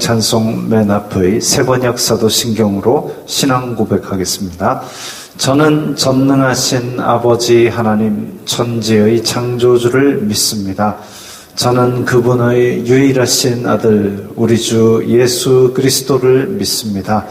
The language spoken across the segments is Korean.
찬송 맨 앞의 세번역 사도신경으로 신앙 고백하겠습니다. 저는 전능하신 아버지 하나님 천지의 창조주를 믿습니다. 저는 그분의 유일하신 아들 우리 주 예수 그리스도를 믿습니다.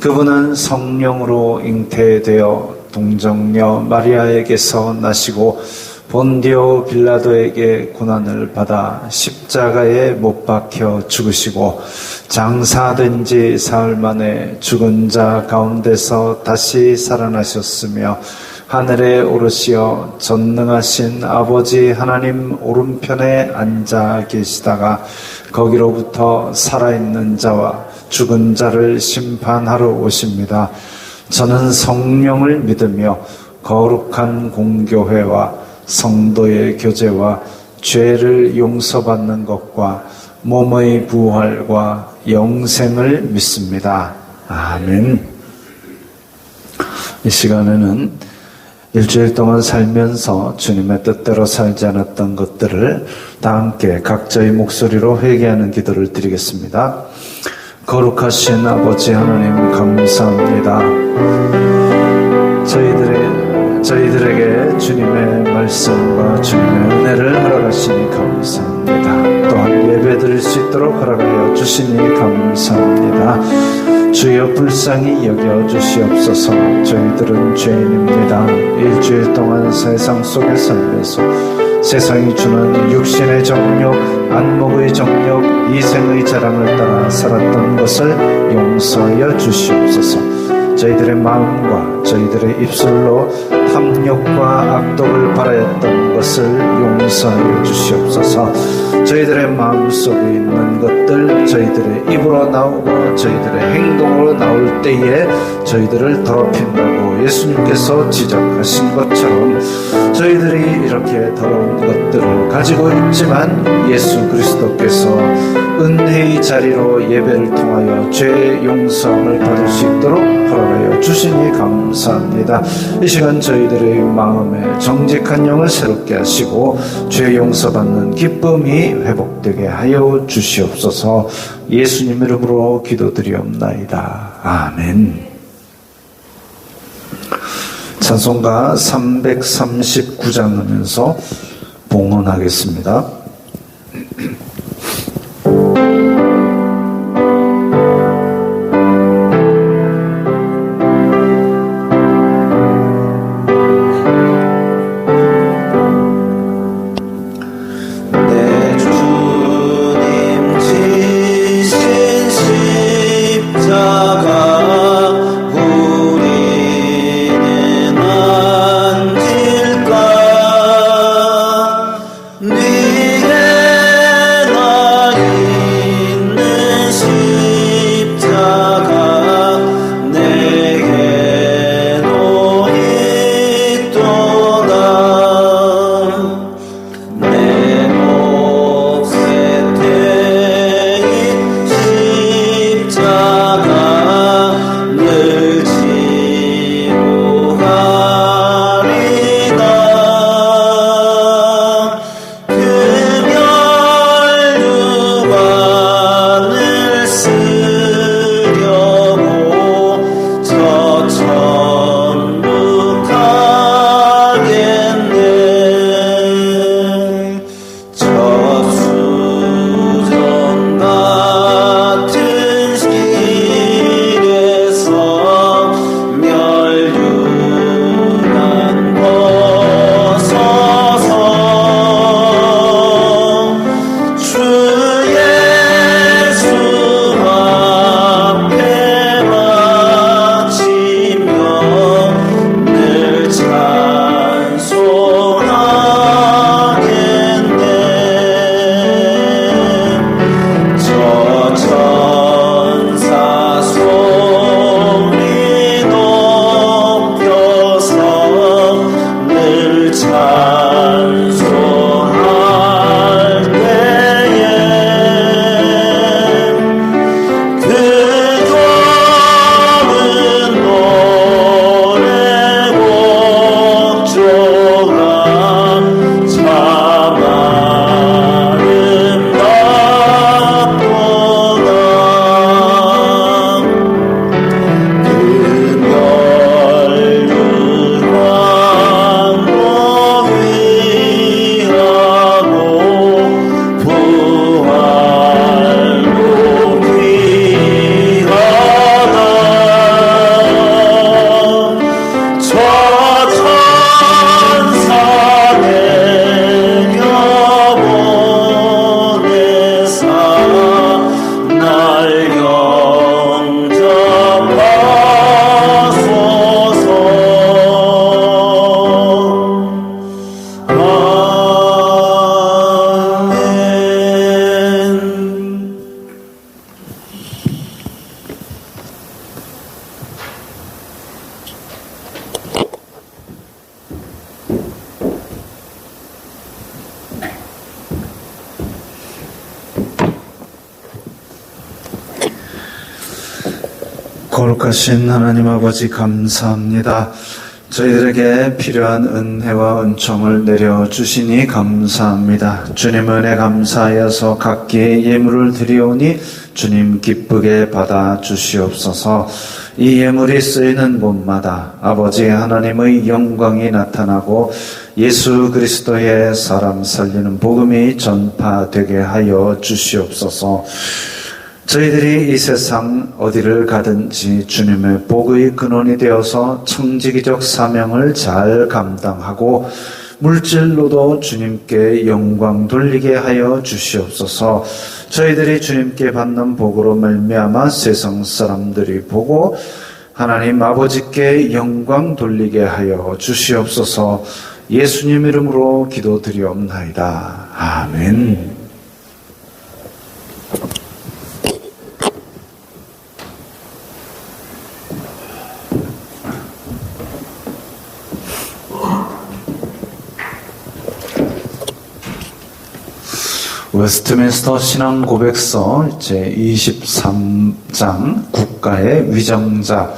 그분은 성령으로 잉태되어 동정녀 마리아에게서 나시고 본디오 빌라도에게 고난을 받아 십자가에 못 박혀 죽으시고 장사된 지 사흘 만에 죽은 자 가운데서 다시 살아나셨으며 하늘에 오르시어 전능하신 아버지 하나님 오른편에 앉아 계시다가 거기로부터 살아있는 자와 죽은 자를 심판하러 오십니다. 저는 성령을 믿으며 거룩한 공교회와 성도의 교제와 죄를 용서받는 것과 몸의 부활과 영생을 믿습니다. 아멘. 이 시간에는 일주일 동안 살면서 주님의 뜻대로 살지 않았던 것들을 다 함께 각자의 목소리로 회개하는 기도를 드리겠습니다. 거룩하신 아버지 하나님 감사합니다. 저희들에게 주님의 말씀과 주님의 은혜를 허락하시니 감사합니다. 또한 예배드릴 수 있도록 허락하여 주시니 감사합니다. 주여 불쌍히 여겨주시옵소서. 저희들은 죄인입니다. 일주일 동안 세상 속에 살면서 세상이 주는 육신의 정욕, 안목의 정욕, 이생의 자랑을 따라 살았던 것을 용서하여 주시옵소서. 저희들의 마음과 저희들의 입술로 탐욕과 악독을 바라였던 것을 용서하여 주시옵소서. 저희들의 마음속에 있는 것들 저희들의 입으로 나오고 저희들의 행동으로 나올 때에 저희들을 더럽힌다고 예수님께서 지적하신 것처럼 저희들이 이렇게 더러운 것들을 가지고 있지만 예수 그리스도께서 은혜의 자리로 예배를 통하여 죄의 용서함을 받을 수 있도록 허락하여 주시니 감사합니다. 이 시간 저희들의 마음에 정직한 영을 새롭게 하시고 죄 용서받는 기쁨이 회복되게 하여 주시옵소서. 예수님 이름으로 기도드리옵나이다. 아멘. 찬송가 339장 하면서 봉헌하겠습니다. 네 거룩하신 하나님 아버지 감사합니다. 저희들에게 필요한 은혜와 은총을 내려주시니 감사합니다. 주님 은혜 감사하여서 각기 예물을 드리오니 주님 기쁘게 받아주시옵소서. 이 예물이 쓰이는 곳마다 아버지 하나님의 영광이 나타나고 예수 그리스도의 사람 살리는 복음이 전파되게 하여 주시옵소서. 저희들이 이 세상 어디를 가든지 주님의 복의 근원이 되어서 청지기적 사명을 잘 감당하고 물질로도 주님께 영광 돌리게 하여 주시옵소서. 저희들이 주님께 받는 복으로 말미암아 세상 사람들이 보고 하나님 아버지께 영광 돌리게 하여 주시옵소서. 예수님 이름으로 기도드리옵나이다. 아멘. 웨스트민스터 신앙고백서 제23장 국가의 위정자,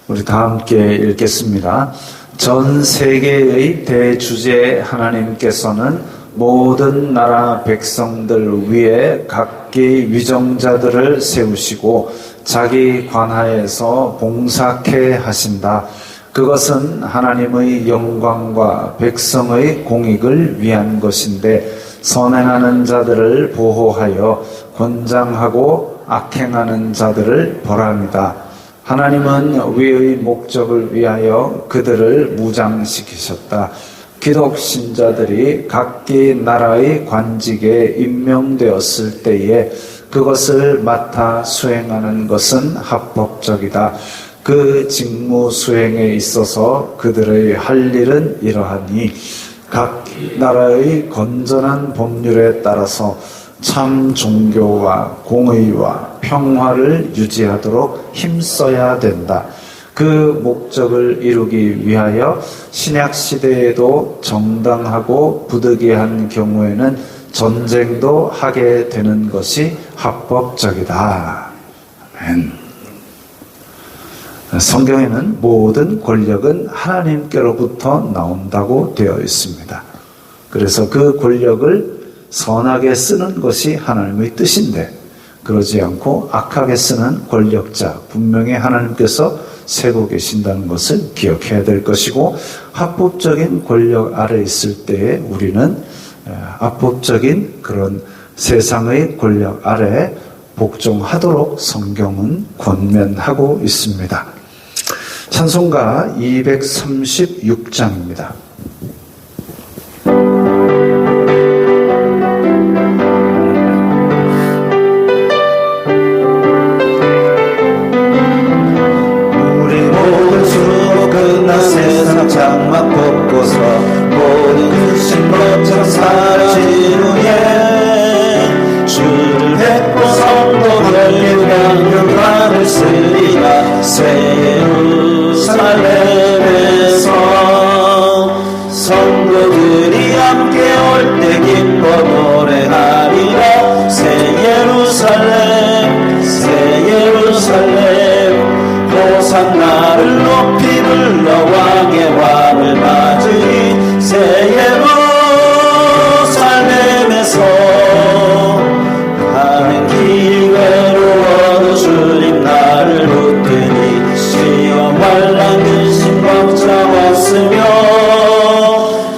우리 다 함께 읽겠습니다. 전 세계의 대주제 하나님께서는 모든 나라 백성들 위에 각기 위정자들을 세우시고 자기 관하에서 봉사케 하신다. 그것은 하나님의 영광과 백성의 공익을 위한 것인데 선행하는 자들을 보호하여 권장하고 악행하는 자들을 벌합니다. 하나님은 위의 목적을 위하여 그들을 무장시키셨다. 기독 신자들이 각기 나라의 관직에 임명되었을 때에 그것을 맡아 수행하는 것은 합법적이다. 그 직무 수행에 있어서 그들의 할 일은 이러하니 각 나라의 건전한 법률에 따라서 참 종교와 공의와 평화를 유지하도록 힘써야 된다. 그 목적을 이루기 위하여 신약 시대에도 정당하고 부득이한 경우에는 전쟁도 하게 되는 것이 합법적이다. 아멘. 성경에는 모든 권력은 하나님께로부터 나온다고 되어 있습니다. 그래서 그 권력을 선하게 쓰는 것이 하나님의 뜻인데 그러지 않고 악하게 쓰는 권력자, 분명히 하나님께서 세고 계신다는 것을 기억해야 될 것이고, 합법적인 권력 아래 있을 때에 우리는 합법적인 그런 세상의 권력 아래 복종하도록 성경은 권면하고 있습니다. 찬송가 236장입니다. 우리 모든 주로 끝난 세상 장막 벗고서 모든 신법처럼 사라진 후에 주를 뵙고 성도들 영광을 쓰리라. 새 예루살렘에서 성도들이 함께 올 때 기뻐 노래하리라. 새 예루살렘 새 예루살렘 호산나를 높이 불러 왕의 왕을 맞으리. 새 예루살렘에서 가는 길 외로워도 주님 나를 붙드니 시험 환난 근심 걱정없으며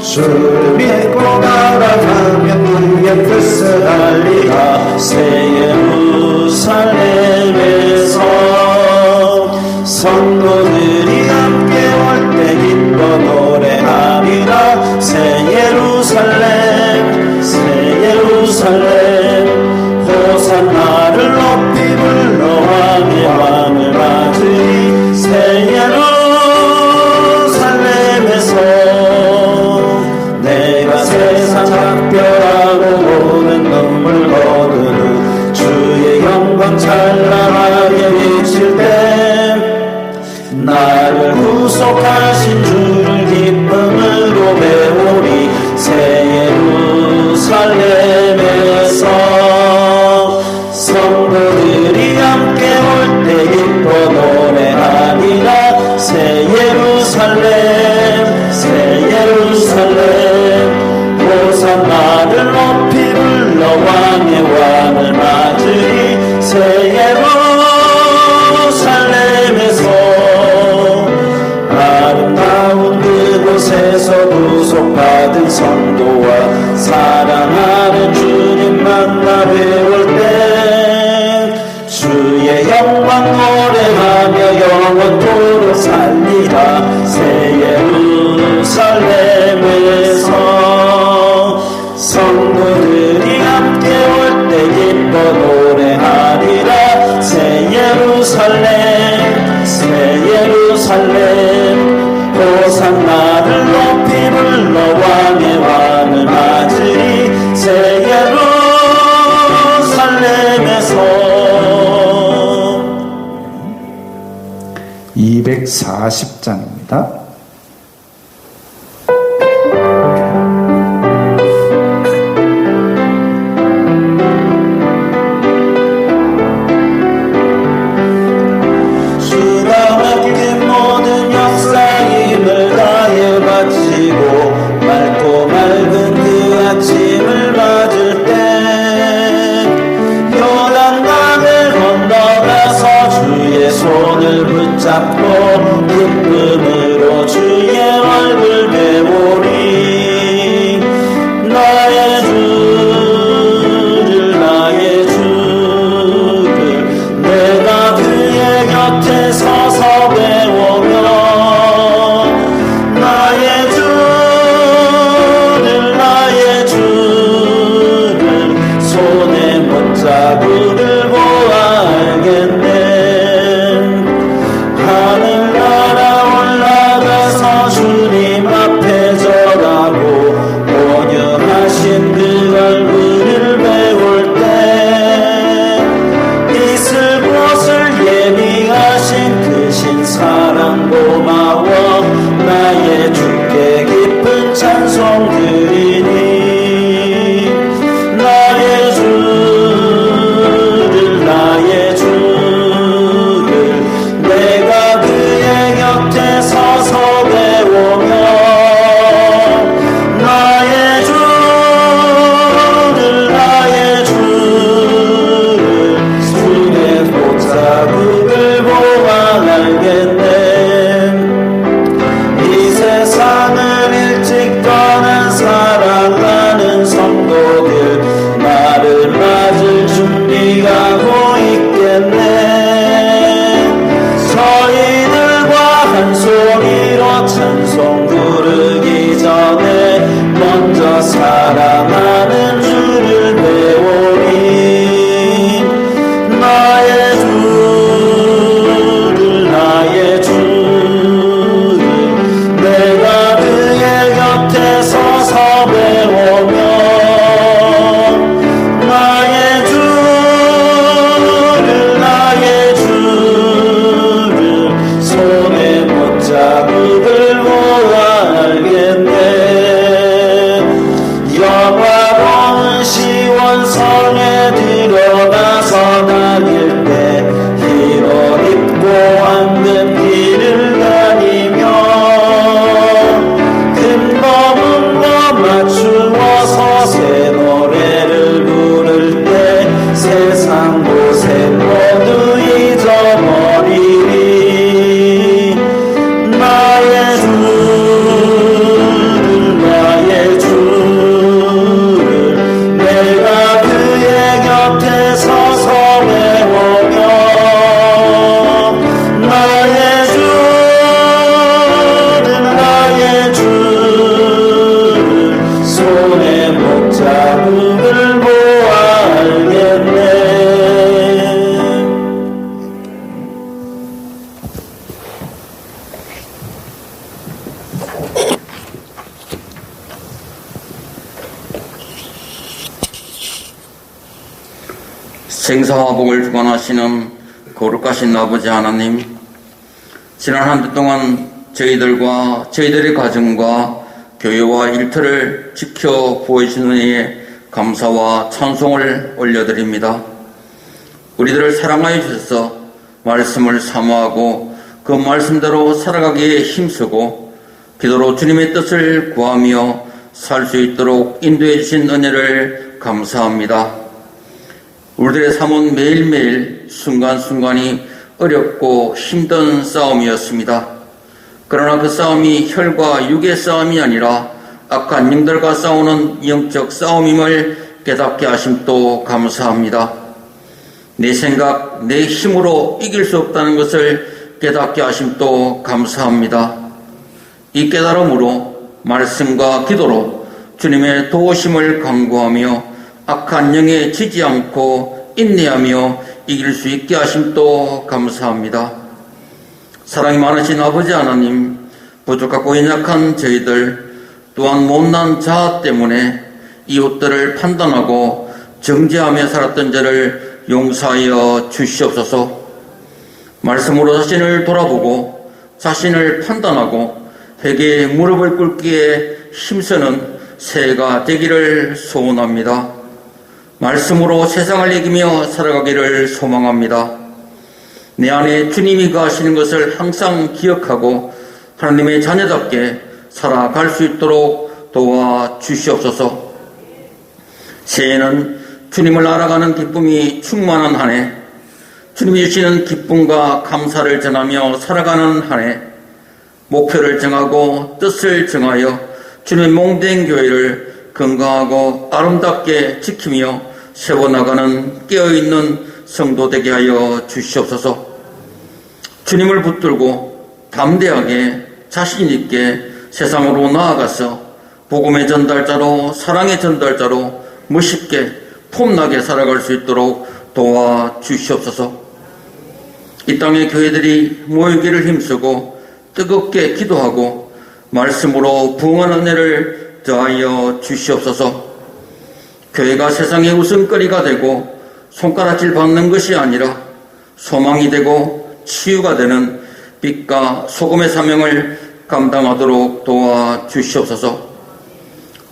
주를 믿고 나아가면 분명 뜻을 알리라. 새 예루살렘에서 성도들이 함께 올 때 기뻐 노래하리라. 새 예루살렘 새 예루살렘 호산나를 높이 불러 왕의 왕을 맞으리. 새 예루살렘에서 내가 왕의 왕을 맞으리 새 예루살렘에서 아름다운 그곳에서 구속받은 성도와 사랑하는 주님 만나 배울 때 주의 영광 노래하며 영원토록 살리라 새 예루살렘에서 성도들이 함께 올 때 기뻐 노래하리라 새 예루살렘 새 예루살렘 호산나를 높이 불러 왕의 왕을 맞으리 새 예루살렘에서 240장입니다. 맑고 맑은 그 아침을 맞을 때 요단강을 건너가서 주의 손을 붙잡고 기쁨으로 주의 얼굴 배우리 나의 주를 나의 주를 내가 그의 곁에 서서 배우며 나의 손에 못자국을 보아 알겠네 하늘나라 올라가서 주님 앞에 절하고 온유하신 그 얼굴을 배울 때 있을 곳을 예비하신 크신 사랑 고마워 나의 주께 깊은 찬송 드리니 나의 주를 내가 그의 곁에 서서 배우며 나의 주를 주의 못자국을 보아 알겠네 이 세상을 일찍 떠난 사랑하는 성도들 나를 맞을 준비하고 있겠네 저희들과 한 소리로 찬송 부르기 전에 먼저 사랑하는 주를 배우리 나의 주를 내가 그의 곁에 서서 배우며 나의 주를 손에 못자국을 보아 알겠네 영화로운 시원성에 들어가서 다닐 때 흰옷 입고 황금 길을 다니며 금검은거 맞추어서 새 노래를 부를 때 세상 고생 모두 잊어버리리 나의 주를 내가 그의 곁에 서서 배우며 나의 주를 손에 못자국을 보아 알겠네 생사와 복을 주관하시는 거룩하신 아버지 하나님, 지난 한 주 동안 저희들과 저희들의 가정과 교회와 일터를 지켜 보여주신 은혜에 감사와 찬송을 올려드립니다. 우리들을 사랑하여 주셔서 말씀을 사모하고 그 말씀대로 살아가기에 힘쓰고 기도로 주님의 뜻을 구하며 살 수 있도록 인도해 주신 은혜를 감사합니다. 우리들의 삶은 매일매일 순간순간이 어렵고 힘든 싸움이었습니다. 그러나 그 싸움이 혈과 육의 싸움이 아니라 악한 영들과 싸우는 영적 싸움임을 깨닫게 하심도 감사합니다. 내 생각, 내 힘으로 이길 수 없다는 것을 깨닫게 하심도 감사합니다. 이 깨달음으로 말씀과 기도로 주님의 도우심을 간구하며 악한 영에 지지 않고 인내하며 이길 수 있게 하심도 감사합니다. 사랑이 많으신 아버지 하나님, 부족하고 연약한 저희들 또한 못난 자아 때문에 이웃들을 판단하고 정죄하며 살았던 저를 용서하여 주시옵소서. 말씀으로 자신을 돌아보고 자신을 판단하고 회개에 무릎을 꿇기에 힘쓰는 새해가 되기를 소원합니다. 말씀으로 세상을 이기며 살아가기를 소망합니다. 내 안에 주님이 거하시는 것을 항상 기억하고 하나님의 자녀답게 살아갈 수 있도록 도와주시옵소서. 새해는 주님을 알아가는 기쁨이 충만한 한 해, 주님이 주시는 기쁨과 감사를 전하며 살아가는 한 해, 목표를 정하고 뜻을 정하여 주님의 몽된 교회를 건강하고 아름답게 지키며 세워나가는 깨어있는 성도 되게 하여 주시옵소서. 주님을 붙들고 담대하게 자신 있게 세상으로 나아가서 복음의 전달자로 사랑의 전달자로 멋있게 폼나게 살아갈 수 있도록 도와주시옵소서. 이 땅의 교회들이 모이기를 힘쓰고 뜨겁게 기도하고 말씀으로 부흥한 은혜를 더하여 주시옵소서. 교회가 세상의 웃음거리가 되고 손가락질 받는 것이 아니라 소망이 되고 치유가 되는 빛과 소금의 사명을 감당하도록 도와주시옵소서.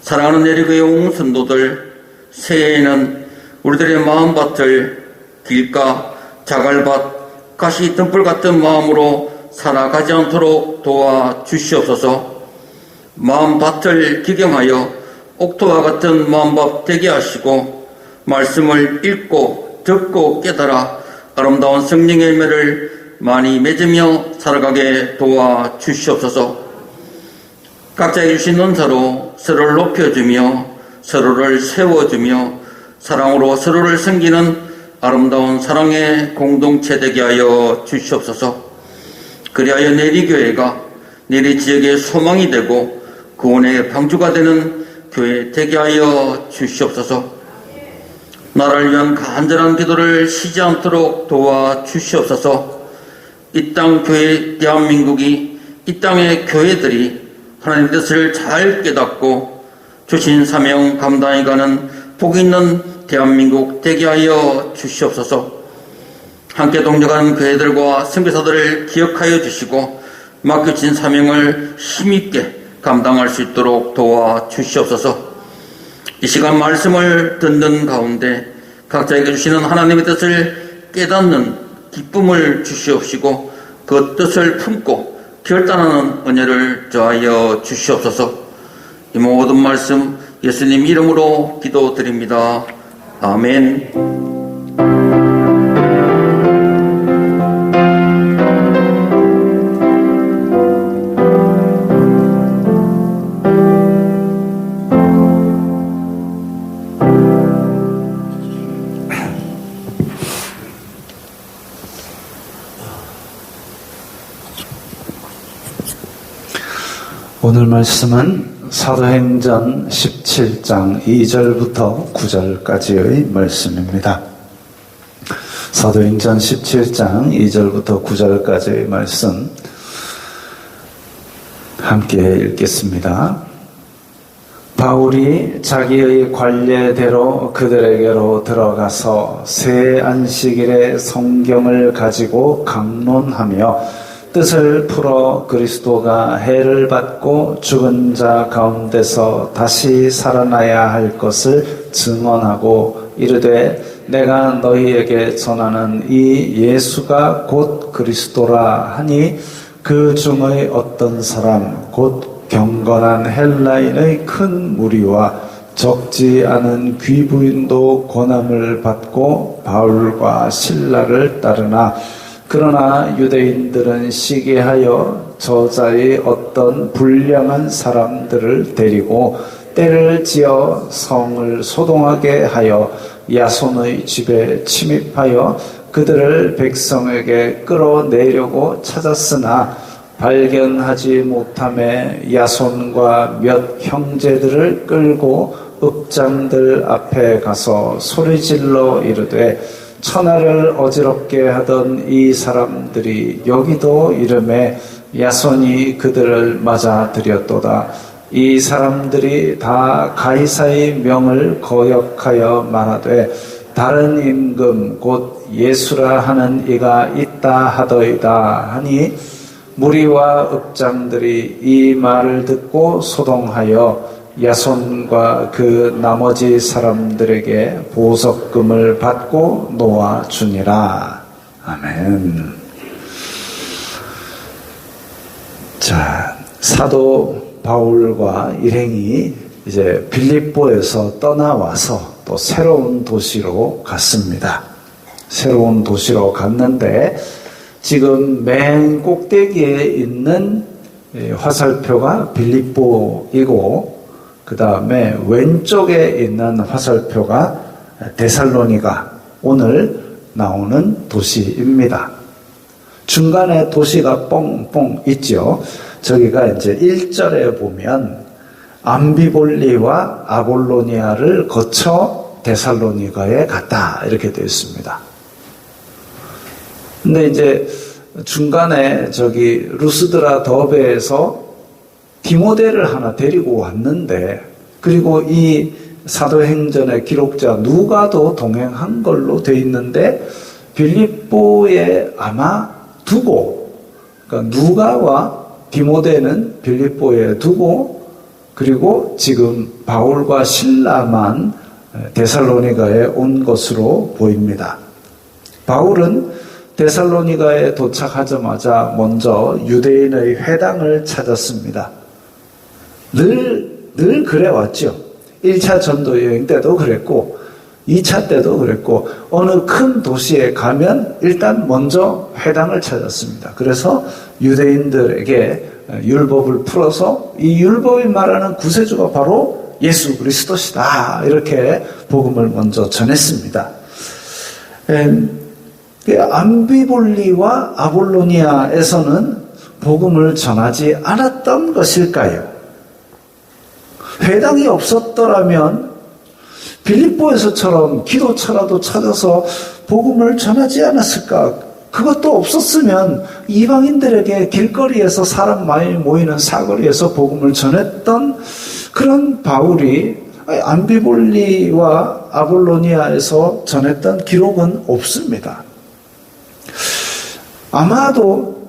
사랑하는 내리교회 옹성도들, 새해에는 우리들의 마음밭을 길가, 자갈밭, 가시 등불 같은 마음으로 살아가지 않도록 도와주시옵소서. 마음밭을 기경하여 옥토와 같은 마음밭 되게 하시고 말씀을 읽고 듣고 깨달아 아름다운 성령의 열매를 많이 맺으며 살아가게 도와주시옵소서. 각자의 주신 은사로 서로를 높여주며 서로를 세워주며 사랑으로 서로를 섬기는 아름다운 사랑의 공동체 되게 하여 주시옵소서. 그리하여 내리교회가 내리 지역의 소망이 되고 구원의 방주가 되는 교회 되게 하여 주시옵소서. 나라를 위한 간절한 기도를 쉬지 않도록 도와주시옵소서. 이 땅 교회 대한민국이, 이 땅의 교회들이 하나님의 뜻을 잘 깨닫고 주신 사명 감당해 가는 복 있는 대한민국 되게 하여 주시옵소서. 함께 동력하는 교회들과 선교사들을 기억하여 주시고 맡겨진 사명을 힘있게 감당할 수 있도록 도와주시옵소서. 이 시간 말씀을 듣는 가운데 각자에게 주시는 하나님의 뜻을 깨닫는 기쁨을 주시옵시고 그 뜻을 품고 결단하는 은혜를 더하여 주시옵소서. 이 모든 말씀 예수님 이름으로 기도드립니다. 아멘. 오늘 말씀은 사도행전 17장 2절부터 9절까지의 말씀입니다. 사도행전 17장 2절부터 9절까지의 말씀 함께 읽겠습니다. 바울이 자기의 관례대로 그들에게로 들어가서 새 안식일에 성경을 가지고 강론하며 뜻을 풀어 그리스도가 해를 받고 죽은 자 가운데서 다시 살아나야 할 것을 증언하고 이르되 내가 너희에게 전하는 이 예수가 곧 그리스도라 하니 그 중의 어떤 사람 곧 경건한 헬라인의 큰 무리와 적지 않은 귀부인도 고난을 받고 바울과 실라를 따르나 그러나 유대인들은 시기하여 저자의 어떤 불량한 사람들을 데리고 때를 지어 성을 소동하게 하여 야손의 집에 침입하여 그들을 백성에게 끌어내려고 찾았으나 발견하지 못함에 야손과 몇 형제들을 끌고 읍장들 앞에 가서 소리질러 이르되 천하를 어지럽게 하던 이 사람들이 여기도 이름에 야손이 그들을 맞아들였도다. 이 사람들이 다 가이사의 명을 거역하여 말하되 다른 임금 곧 예수라 하는 이가 있다 하더이다 하니 무리와 읍장들이 이 말을 듣고 소동하여 야손과 그 나머지 사람들에게 보석금을 받고 놓아주니라. 아멘. 자, 사도 바울과 일행이 이제 빌립보에서 떠나와서 또 새로운 도시로 갔습니다. 새로운 도시로 갔는데 지금 맨 꼭대기에 있는 화살표가 빌립보이고 그 다음에 왼쪽에 있는 화살표가 데살로니가 오늘 나오는 도시입니다. 중간에 도시가 뻥뻥 있죠. 저기가 이제 1절에 보면 암비볼리와 아볼로니아를 거쳐 데살로니가에 갔다 이렇게 되어 있습니다. 근데 이제 중간에 저기 루스드라 더베에서 디모데를 하나 데리고 왔는데 그리고 이 사도행전의 기록자 누가도 동행한 걸로 되어 있는데 빌립보에 아마 두고 그러니까 누가와 디모데는 빌립보에 두고 그리고 지금 바울과 실라만 데살로니가에 온 것으로 보입니다. 바울은 데살로니가에 도착하자마자 먼저 유대인의 회당을 찾았습니다. 늘 그래왔죠. 1차 전도 여행 때도 그랬고 2차 때도 그랬고 어느 큰 도시에 가면 일단 먼저 회당을 찾았습니다. 그래서 유대인들에게 율법을 풀어서 이 율법이 말하는 구세주가 바로 예수 그리스도시다 이렇게 복음을 먼저 전했습니다. 암비볼리와 아볼로니아에서는 복음을 전하지 않았던 것일까요? 회당이 없었더라면 빌립보에서처럼 기도처라도 찾아서 복음을 전하지 않았을까? 그것도 없었으면 이방인들에게 길거리에서 사람 많이 모이는 사거리에서 복음을 전했던 그런 바울이 암비볼리와 아볼로니아에서 전했던 기록은 없습니다. 아마도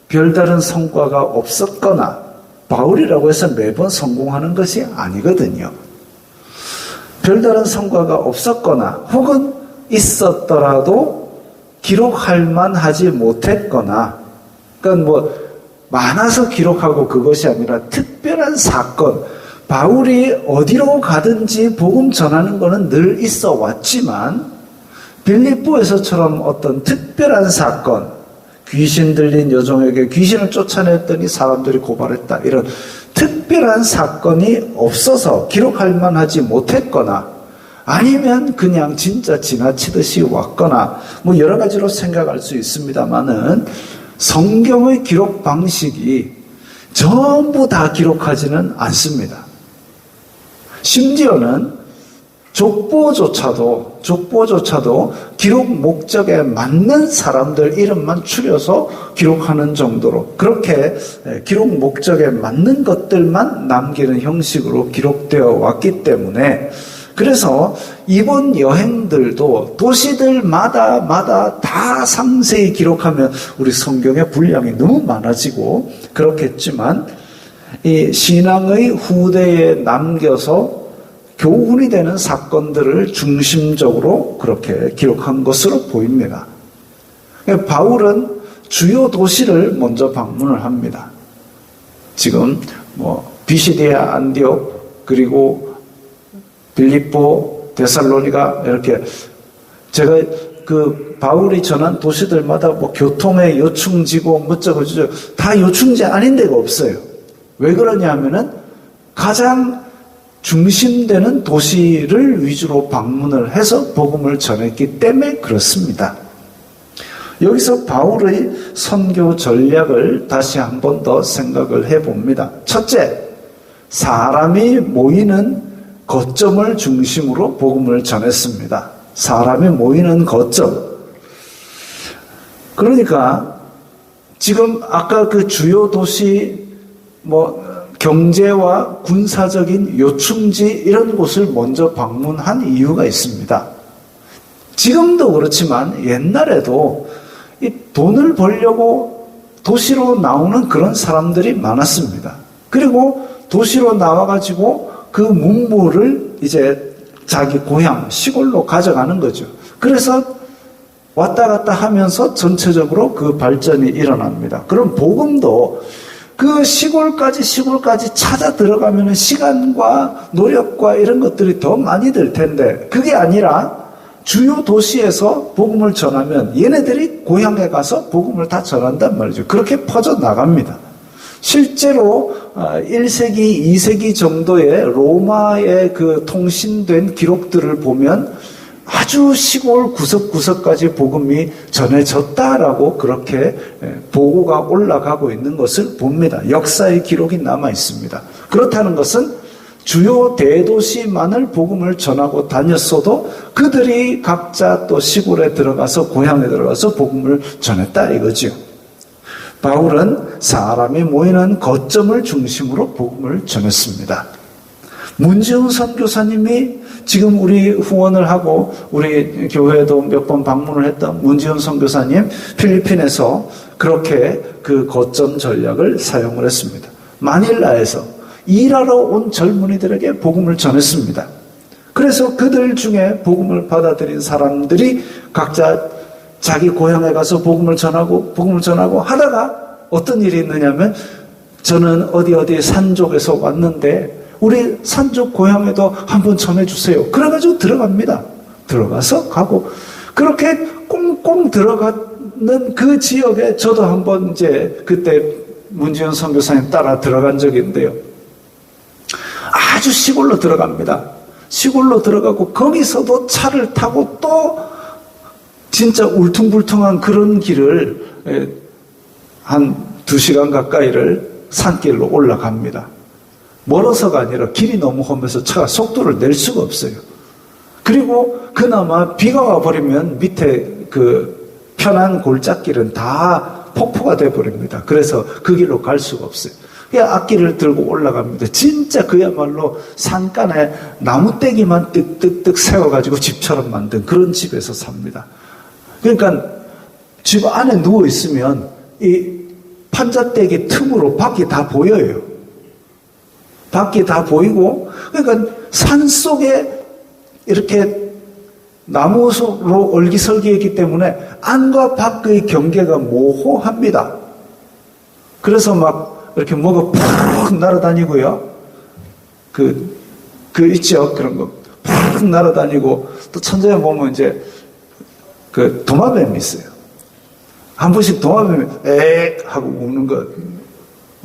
별다른 성과가 없었거나 바울이라고 해서 매번 성공하는 것이 아니거든요. 별다른 성과가 없었거나 혹은 있었더라도 기록할 만하지 못했거나 그러니까 뭐 많아서 기록하고 그것이 아니라 특별한 사건 바울이 어디로 가든지 복음 전하는 것은 늘 있어 왔지만 빌립보에서처럼 어떤 특별한 사건 귀신 들린 여종에게 귀신을 쫓아냈더니 사람들이 고발했다. 이런 특별한 사건이 없어서 기록할 만하지 못했거나 아니면 그냥 진짜 지나치듯이 왔거나 뭐 여러 가지로 생각할 수 있습니다만은 성경의 기록 방식이 전부 다 기록하지는 않습니다. 심지어는 족보조차도 기록 목적에 맞는 사람들 이름만 추려서 기록하는 정도로 그렇게 기록 목적에 맞는 것들만 남기는 형식으로 기록되어 왔기 때문에 그래서 이번 여행들도 도시들마다 다 상세히 기록하면 우리 성경의 분량이 너무 많아지고 그렇겠지만 이 신앙의 후대에 남겨서 교훈이 되는 사건들을 중심적으로 그렇게 기록한 것으로 보입니다. 바울은 주요 도시를 먼저 방문을 합니다. 지금 비시디아 안디옥 그리고 빌립보, 데살로니가 이렇게 제가 그 바울이 전한 도시들마다 뭐 교통의 요충지고 뭐쩌고 저쩌고 다 요충지 아닌 데가 없어요. 왜 그러냐 하면은 가장 중심되는 도시를 위주로 방문을 해서 복음을 전했기 때문에 그렇습니다. 여기서 바울의 선교 전략을 다시 한 번 더 생각을 해봅니다. 첫째, 사람이 모이는 거점을 중심으로 복음을 전했습니다. 사람이 모이는 거점. 그러니까 지금 아까 그 주요 도시 뭐 경제와 군사적인 요충지 이런 곳을 먼저 방문한 이유가 있습니다. 지금도 그렇지만 옛날에도 이 돈을 벌려고 도시로 나오는 그런 사람들이 많았습니다. 그리고 도시로 나와가지고 그 문물을 이제 자기 고향, 시골로 가져가는 거죠. 그래서 왔다 갔다 하면서 전체적으로 그 발전이 일어납니다. 그럼 복음도 그 시골까지 찾아 들어가면 시간과 노력과 이런 것들이 더 많이 들 텐데 그게 아니라 주요 도시에서 복음을 전하면 얘네들이 고향에 가서 복음을 다 전한단 말이죠. 그렇게 퍼져나갑니다. 실제로 1세기, 2세기 정도의 로마의 그 통신된 기록들을 보면 아주 시골 구석구석까지 복음이 전해졌다라고 그렇게 보고가 올라가고 있는 것을 봅니다. 역사의 기록이 남아 있습니다. 그렇다는 것은 주요 대도시만을 복음을 전하고 다녔어도 그들이 각자 또 시골에 들어가서 고향에 들어가서 복음을 전했다 이거지요. 바울은 사람이 모이는 거점을 중심으로 복음을 전했습니다. 문지훈 선교사님이 지금 우리 후원을 하고 우리 교회도 몇 번 방문을 했던 문지훈 선교사님 필리핀에서 그렇게 그 거점 전략을 사용을 했습니다. 마닐라에서 일하러 온 젊은이들에게 복음을 전했습니다. 그래서 그들 중에 복음을 받아들인 사람들이 각자 자기 고향에 가서 복음을 전하고 하다가 어떤 일이 있느냐면 저는 어디 산 쪽에서 왔는데 우리 산쪽 고향에도 한번 전해주세요. 그래가지고 들어갑니다. 들어가서 가고 그렇게 꽁꽁 들어가는 그 지역에 저도 한번 이제 그때 문지연 선교사님 따라 들어간 적이 있는데요. 아주 시골로 들어갑니다. 시골로 들어가고 거기서도 차를 타고 또 진짜 울퉁불퉁한 그런 길을 한 2시간 가까이를 산길로 올라갑니다. 멀어서가 아니라 길이 너무 험해서 차가 속도를 낼 수가 없어요. 그리고 그나마 비가 와버리면 밑에 그 편한 골짜길은 다 폭포가 돼버립니다. 그래서 그 길로 갈 수가 없어요. 그냥 앞길을 들고 올라갑니다. 진짜 그야말로 산간에 나무떼기만 뜩뜩뜩 세워가지고 집처럼 만든 그런 집에서 삽니다. 그러니까 집 안에 누워있으면 이 판자떼기 틈으로 밖이 다 보여요. 밖이 다 보이고, 그러니까 산 속에 이렇게 나무로 얼기설기했기 때문에 안과 밖의 경계가 모호합니다. 그래서 막 이렇게 뭐가 푹 날아다니고요. 그 있죠. 그런 거. 푹 날아다니고, 또 천장에 보면 이제 그 도마뱀이 있어요. 한 번씩 도마뱀이 에익 하고 우는 거,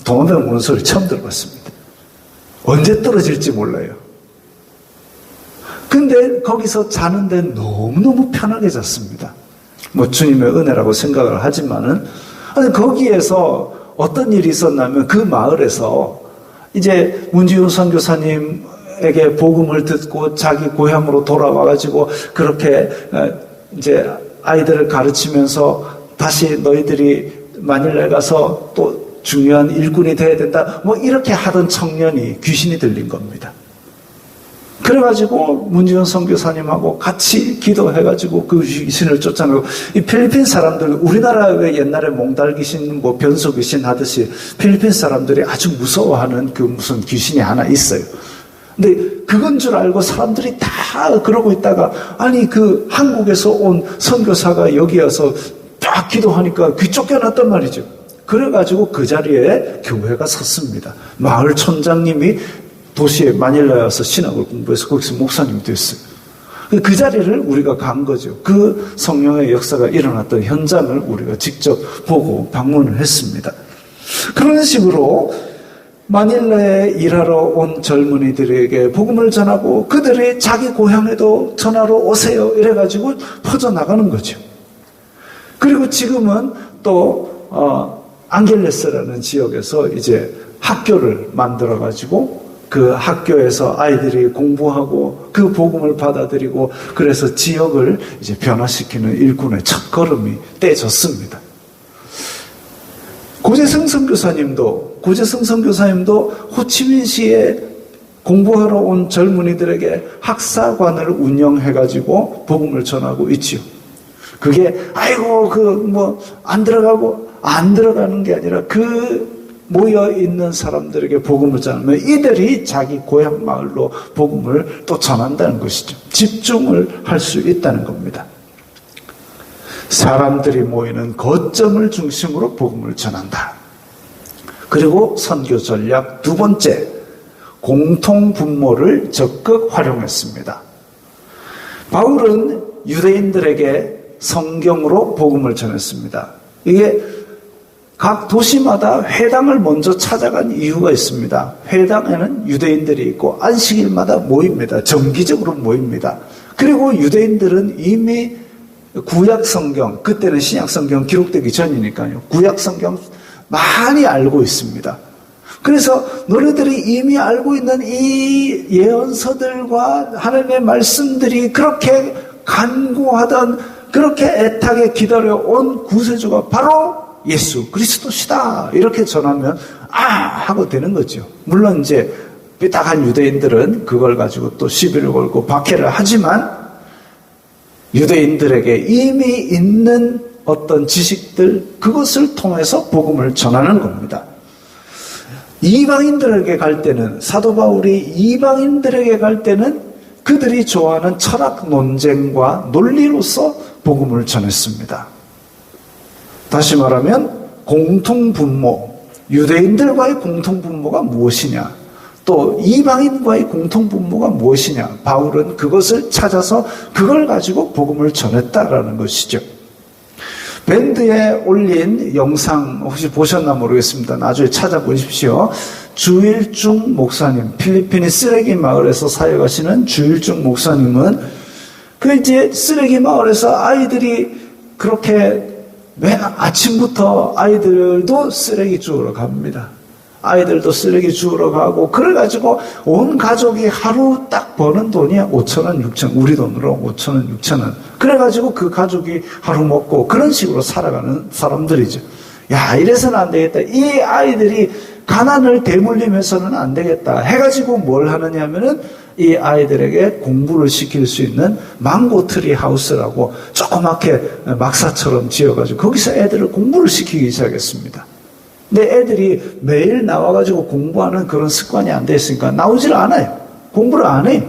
도마뱀 우는 소리 처음 들어봤습니다. 언제 떨어질지 몰라요. 근데 거기서 자는데 너무너무 편하게 잤습니다. 뭐 주님의 은혜라고 생각을 하지만은, 아니 거기에서 어떤 일이 있었냐면 그 마을에서 이제 문지훈 선교사님에게 복음을 듣고 자기 고향으로 돌아와가지고 그렇게 이제 아이들을 가르치면서 다시 너희들이 마닐라에 가서 또 중요한 일꾼이 돼야 된다. 뭐 이렇게 하던 청년이 귀신이 들린 겁니다. 그래가지고 문지훈 선교사님하고 같이 기도해가지고 그 귀신을 쫓아내고, 이 필리핀 사람들, 우리나라 왜 옛날에 몽달 귀신, 뭐 변소 귀신 하듯이 필리핀 사람들이 아주 무서워하는 그 무슨 귀신이 하나 있어요. 근데 그건 줄 알고 사람들이 다 그러고 있다가, 아니 그 한국에서 온 선교사가 여기 와서 딱 기도하니까 귀 쫓겨났단 말이죠. 그래가지고 그 자리에 교회가 섰습니다. 마을 촌장님이 도시에 마닐라에 와서 신학을 공부해서 거기서 목사님이 됐어요. 그 자리를 우리가 간 거죠. 그 성령의 역사가 일어났던 현장을 우리가 직접 보고 방문을 했습니다. 그런 식으로 마닐라에 일하러 온 젊은이들에게 복음을 전하고 그들이 자기 고향에도 전하러 오세요 이래가지고 퍼져나가는 거죠. 그리고 지금은 또 앙겔레스라는 지역에서 이제 학교를 만들어가지고 그 학교에서 아이들이 공부하고 그 복음을 받아들이고 그래서 지역을 이제 변화시키는 일꾼의 첫 걸음이 떼졌습니다. 고재성 선교사님도 호치민시에 공부하러 온 젊은이들에게 학사관을 운영해가지고 복음을 전하고 있지요. 그게 아이고 안 들어가는 게 아니라 그 모여 있는 사람들에게 복음을 전하면 이들이 자기 고향 마을로 복음을 또 전한다는 것이죠. 집중을 할 수 있다는 겁니다. 사람들이 모이는 거점을 중심으로 복음을 전한다. 그리고 선교 전략 두 번째, 공통 분모를 적극 활용했습니다. 바울은 유대인들에게 성경으로 복음을 전했습니다. 이게 각 도시마다 회당을 먼저 찾아간 이유가 있습니다. 회당에는 유대인들이 있고 안식일마다 모입니다. 정기적으로 모입니다. 그리고 유대인들은 이미 구약성경, 그때는 신약성경 기록되기 전이니까요. 구약성경 많이 알고 있습니다. 그래서 너희들이 이미 알고 있는 이 예언서들과 하나님의 말씀들이 그렇게 간구하던 그렇게 애타게 기다려온 구세주가 바로 예수 그리스도시다 이렇게 전하면 하고 되는 거죠. 물론 이제 삐딱한 유대인들은 그걸 가지고 또 시비를 걸고 박해를 하지만 유대인들에게 이미 있는 어떤 지식들 그것을 통해서 복음을 전하는 겁니다. 이방인들에게 갈 때는 사도 바울이 이방인들에게 갈 때는 그들이 좋아하는 철학 논쟁과 논리로서 복음을 전했습니다. 다시 말하면 공통분모, 유대인들과의 공통분모가 무엇이냐, 또 이방인과의 공통분모가 무엇이냐, 바울은 그것을 찾아서 그걸 가지고 복음을 전했다라는 것이죠. 밴드에 올린 영상 혹시 보셨나 모르겠습니다. 나중에 찾아보십시오. 주일중 목사님, 필리핀의 쓰레기 마을에서 사역하시는 주일중 목사님은 이제 쓰레기 마을에서 아이들이 그렇게 맨 아침부터 아이들도 쓰레기 주우러 갑니다. 아이들도 쓰레기 주우러 가고 그래가지고 온 가족이 하루 딱 버는 돈이 5,000원, 6,000원, 우리 돈으로 5,000원, 6,000원. 그래가지고 그 가족이 하루 먹고 그런 식으로 살아가는 사람들이죠. 야, 이래서는 안 되겠다. 이 아이들이 가난을 대물림해서는 안 되겠다 해가지고 뭘 하느냐 하면은 이 아이들에게 공부를 시킬 수 있는 망고 트리 하우스라고 조그맣게 막사처럼 지어가지고 거기서 애들을 공부를 시키기 시작했습니다. 근데 애들이 매일 나와가지고 공부하는 그런 습관이 안 돼 있으니까 나오질 않아요. 공부를 안 해요.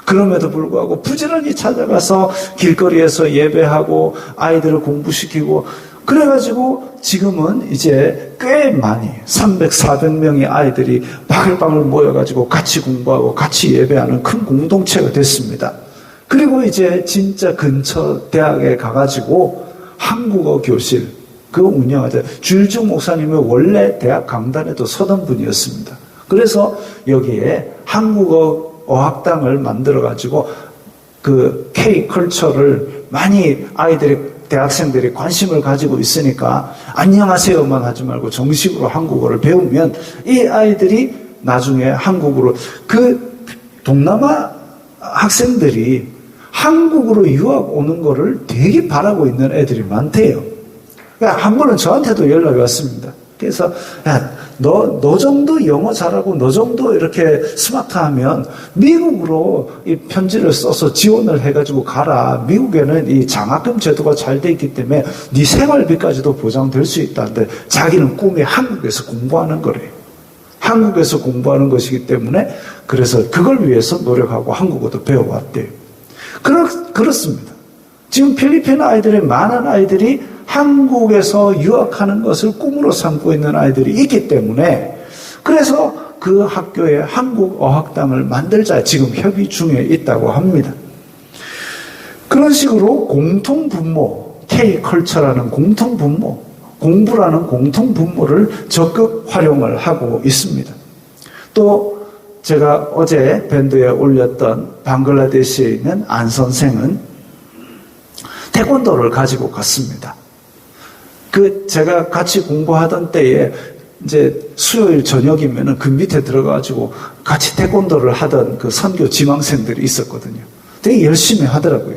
그럼에도 불구하고 부지런히 찾아가서 길거리에서 예배하고 아이들을 공부시키고 그래가지고 지금은 이제 꽤 많이 300, 400명의 아이들이 바글바글 모여가지고 같이 공부하고 같이 예배하는 큰 공동체가 됐습니다. 그리고 이제 진짜 근처 대학에 가가지고 한국어 교실 그거 운영하자. 주일중 목사님이 원래 대학 강단에도 서던 분이었습니다. 그래서 여기에 한국어 어학당을 만들어가지고 그 K-컬처를 많이 대학생들이 관심을 가지고 있으니까 안녕하세요만 하지 말고 정식으로 한국어를 배우면 이 아이들이 나중에 한국으로 그 동남아 학생들이 한국으로 유학 오는 거를 되게 바라고 있는 애들이 많대요. 그러니까 한 번은 저한테도 연락이 왔습니다. 그래서 야, 너 정도 영어 잘하고 너 정도 이렇게 스마트하면 미국으로 이 편지를 써서 지원을 해가지고 가라. 미국에는 이 장학금 제도가 잘 돼 있기 때문에 네 생활비까지도 보장될 수 있다는데 자기는 꿈이 한국에서 공부하는 거래요. 한국에서 공부하는 것이기 때문에 그래서 그걸 위해서 노력하고 한국어도 배워왔대요. 그렇습니다. 지금 필리핀 아이들의 많은 아이들이 한국에서 유학하는 것을 꿈으로 삼고 있는 아이들이 있기 때문에 그래서 그 학교에 한국어학당을 만들자 지금 협의 중에 있다고 합니다. 그런 식으로 공통분모, K컬처라는 공통분모, 공부라는 공통분모를 적극 활용을 하고 있습니다. 또 제가 어제 밴드에 올렸던 방글라데시에 있는 안 선생은 태권도를 가지고 갔습니다. 제가 같이 공부하던 때에 이제 수요일 저녁이면은 그 밑에 들어가가지고 같이 태권도를 하던 그 선교 지망생들이 있었거든요. 되게 열심히 하더라고요.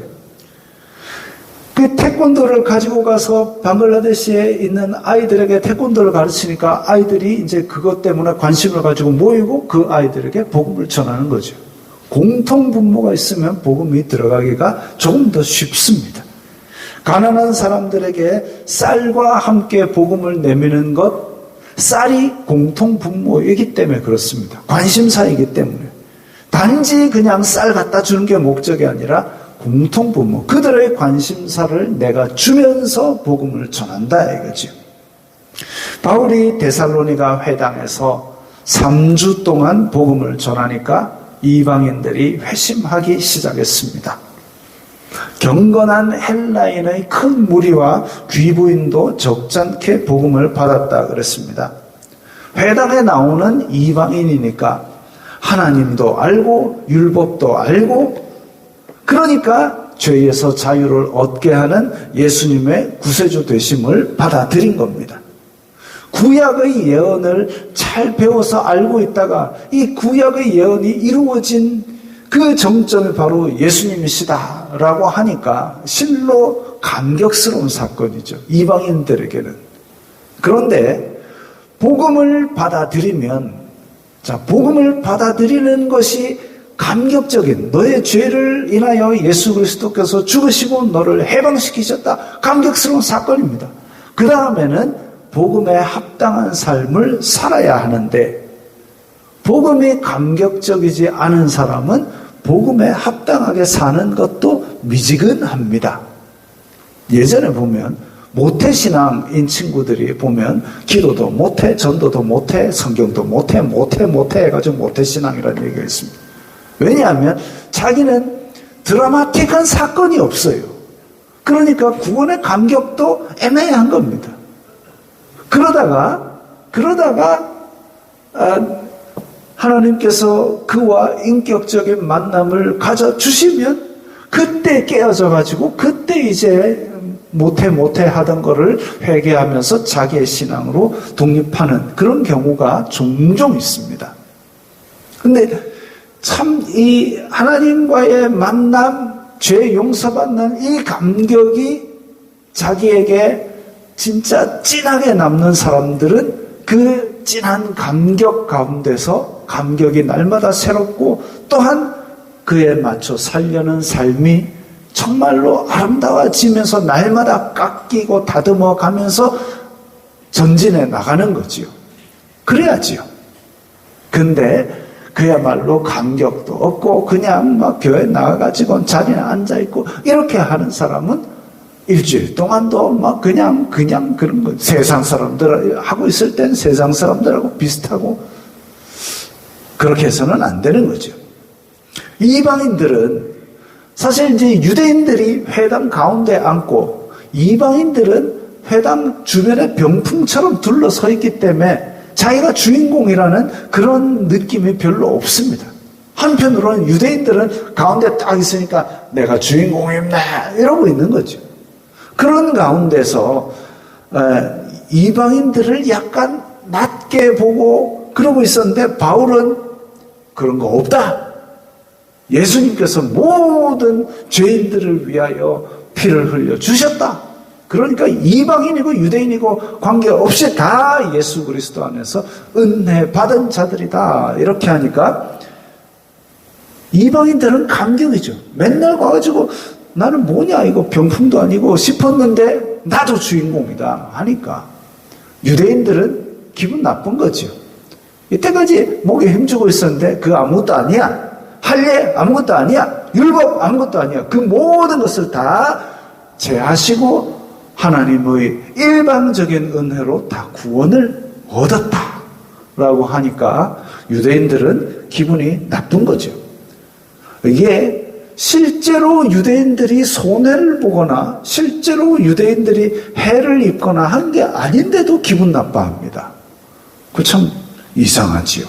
그 태권도를 가지고 가서 방글라데시에 있는 아이들에게 태권도를 가르치니까 아이들이 이제 그것 때문에 관심을 가지고 모이고 그 아이들에게 복음을 전하는 거죠. 공통분모가 있으면 복음이 들어가기가 조금 더 쉽습니다. 가난한 사람들에게 쌀과 함께 복음을 내미는 것, 쌀이 공통분모이기 때문에 그렇습니다. 관심사이기 때문에. 단지 그냥 쌀 갖다 주는 게 목적이 아니라 공통분모, 그들의 관심사를 내가 주면서 복음을 전한다 이거죠. 바울이 데살로니가 회당에서 3주 동안 복음을 전하니까 이방인들이 회심하기 시작했습니다. 경건한 헬라인의 큰 무리와 귀부인도 적잖게 복음을 받았다 그랬습니다. 회당에 나오는 이방인이니까 하나님도 알고 율법도 알고, 그러니까 죄에서 자유를 얻게 하는 예수님의 구세주 되심을 받아들인 겁니다. 구약의 예언을 잘 배워서 알고 있다가 이 구약의 예언이 이루어진 그 정점이 바로 예수님이시다라고 하니까 실로 감격스러운 사건이죠. 이방인들에게는. 그런데 복음을 받아들이면, 복음을 받아들이는 것이 감격적인, 너의 죄를 인하여 예수 그리스도께서 죽으시고 너를 해방시키셨다, 감격스러운 사건입니다. 그 다음에는 복음에 합당한 삶을 살아야 하는데, 복음이 감격적이지 않은 사람은 복음에 합당하게 사는 것도 미지근합니다. 예전에 보면 모태신앙인 친구들이 보면 기도도 못해, 전도도 못해, 성경도 못해 해가지고 모태신앙이라는 얘기가 있습니다. 왜냐하면 자기는 드라마틱한 사건이 없어요. 그러니까 구원의 감격도 애매한 겁니다. 그러다가 하나님께서 그와 인격적인 만남을 가져주시면 그때 깨어져 가지고 그때 이제 못해 하던 거를 회개하면서 자기의 신앙으로 독립하는 그런 경우가 종종 있습니다. 근데 참 이 하나님과의 만남, 죄 용서받는 이 감격이 자기에게 진짜 진하게 남는 사람들은 그 진한 감격 가운데서 감격이 날마다 새롭고 또한 그에 맞춰 살려는 삶이 정말로 아름다워지면서 날마다 깎이고 다듬어 가면서 전진해 나가는 거지요. 그래야지요. 근데 그야말로 감격도 없고 그냥 막 교회 나가가지고 자리에 앉아있고 이렇게 하는 사람은 일주일 동안도 막 그냥 그런 거. 세상 사람들 하고 있을 땐 세상 사람들하고 비슷하고 그렇게 해서는 안 되는 거죠. 이방인들은 사실 이제 유대인들이 회당 가운데 앉고 이방인들은 회당 주변에 병풍처럼 둘러서 있기 때문에 자기가 주인공이라는 그런 느낌이 별로 없습니다. 한편으로는 유대인들은 가운데 딱 있으니까 내가 주인공입니다 이러고 있는 거죠. 그런 가운데서 이방인들을 약간 낮게 보고 그러고 있었는데 바울은 그런 거 없다. 예수님께서 모든 죄인들을 위하여 피를 흘려 주셨다. 그러니까 이방인이고 유대인이고 관계없이 다 예수 그리스도 안에서 은혜 받은 자들이다. 이렇게 하니까 이방인들은 감격이죠. 맨날 와가지고 나는 뭐냐 이거 병풍도 아니고 싶었는데 나도 주인공이다 하니까 유대인들은 기분 나쁜 거죠. 이때까지 목에 힘주고 있었는데 그 아무것도 아니야. 할례 아무것도 아니야. 율법 아무것도 아니야. 그 모든 것을 다 제하시고 하나님의 일방적인 은혜로 다 구원을 얻었다. 라고 하니까 유대인들은 기분이 나쁜 거죠. 이게 실제로 유대인들이 손해를 보거나 실제로 유대인들이 해를 입거나 한 게 아닌데도 기분 나빠합니다. 그 참 이상하지요.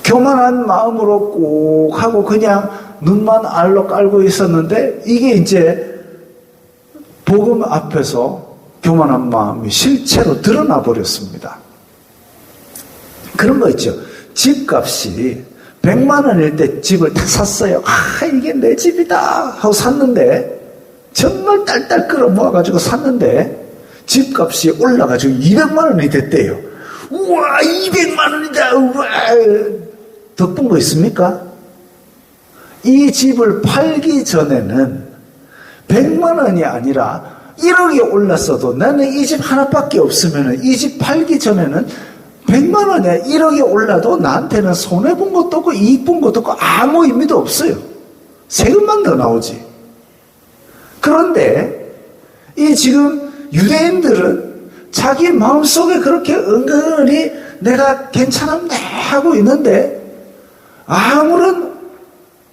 교만한 마음으로 꼭 하고 그냥 눈만 알로 깔고 있었는데 이게 이제 복음 앞에서 교만한 마음이 실체로 드러나 버렸습니다. 그런 거 있죠. 집값이 100만 원일 때 집을 다 샀어요. 이게 내 집이다 하고 샀는데 정말 딸딸 끌어모아가지고 샀는데 집값이 올라가지고 200만 원이 됐대요. 우와 200만 원이다. 우와. 덕분 거 있습니까? 이 집을 팔기 전에는 100만 원이 아니라 1억이 올랐어도 나는 이 집 하나밖에 없으면 이 집 팔기 전에는 100만 원이야 1억이 올라도 나한테는 손해본 것도 없고 이익 본 것도 없고 아무 의미도 없어요. 세금만 더 나오지. 그런데 이 지금 유대인들은 자기 마음속에 그렇게 은근히 내가 괜찮은데 하고 있는데 아무런